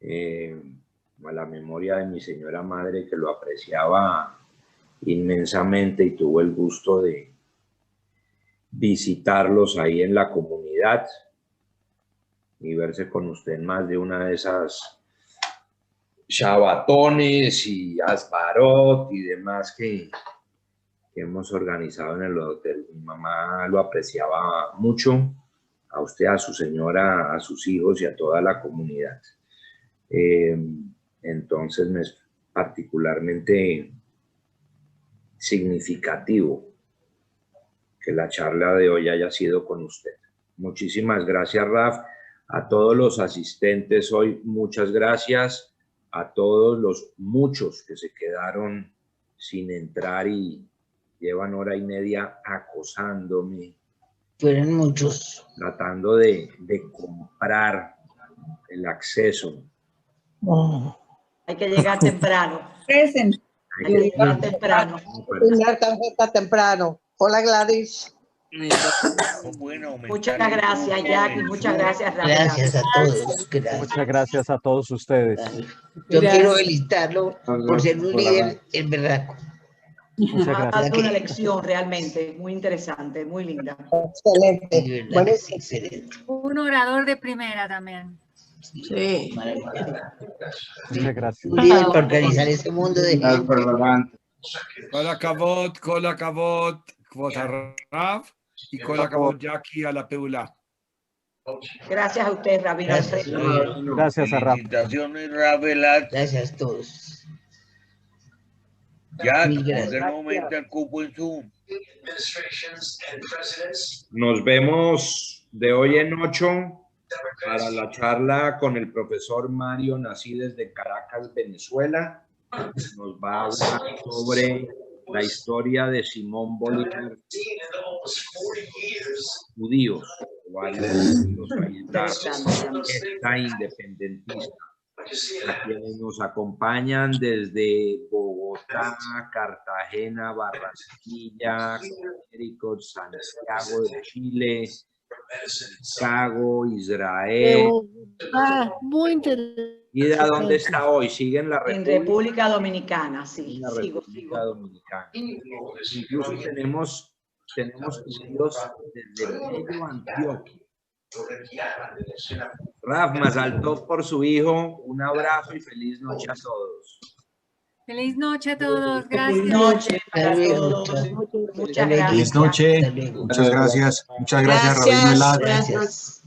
A la memoria de mi señora madre, que lo apreciaba inmensamente y tuvo el gusto de visitarlos ahí en la comunidad y verse con usted en más de una de esas Shabbatones y Asbarot y demás que hemos organizado en el hotel. Mi mamá lo apreciaba mucho, a usted, a su señora, a sus hijos y a toda la comunidad. Entonces me es particularmente significativo que la charla de hoy haya sido con usted. Muchísimas gracias, Raf. A todos los asistentes hoy, muchas gracias. A todos los muchos que se quedaron sin entrar y llevan hora y media acosándome. Fueron muchos. Tratando de comprar el acceso. Hay que llegar temprano. Hay que llegar temprano. Primer tarjeta temprano. Hola, Gladys. Muchas gracias, Jackie. Muchas gracias, Rafa. Gracias a todos. Gracias. Muchas gracias a todos ustedes. Yo quiero felicitarlo por ser un líder en verdad. Muchas Ha gracias. dado una lección realmente muy interesante, muy linda. Excelente. Buenísimo. Excelente. Un orador de primera también. Sí. Muchas gracias. Un líder para organizar ese mundo de כל הכבוד, כבוד הרב, כל הכבוד, ג'קי, על הפעולה. Gracias a usted, Rabino Alfredo. Gracias a Rafa. Felicitaciones, Ravelat. Gracias a todos. Ya, Mil gracias. de momento el cupo en Zoom. Nos vemos de hoy en 8 para la charla con el profesor Mario Nací desde Caracas, Venezuela. Nos va a hablar sobre la historia de Simón Bolívar, judíos, esta independentista, a quienes nos acompañan desde Bogotá, Cartagena, Barranquilla, Santiago de Chile, Chicago, Israel. Muy interesante. ¿Y de dónde está hoy? ¿Sigue en la República? En República Dominicana, sí. En la Sigo. República Dominicana. Incluso tenemos tenemos unidos desde Bello, Antioquia. Raf, más alto por su hijo, un abrazo y feliz noche a todos. Feliz noche a todos. Gracias. Feliz noche para todos. Muchas gracias. Feliz noche. Muchas gracias. Muchas gracias, Rabino Elad. Gracias.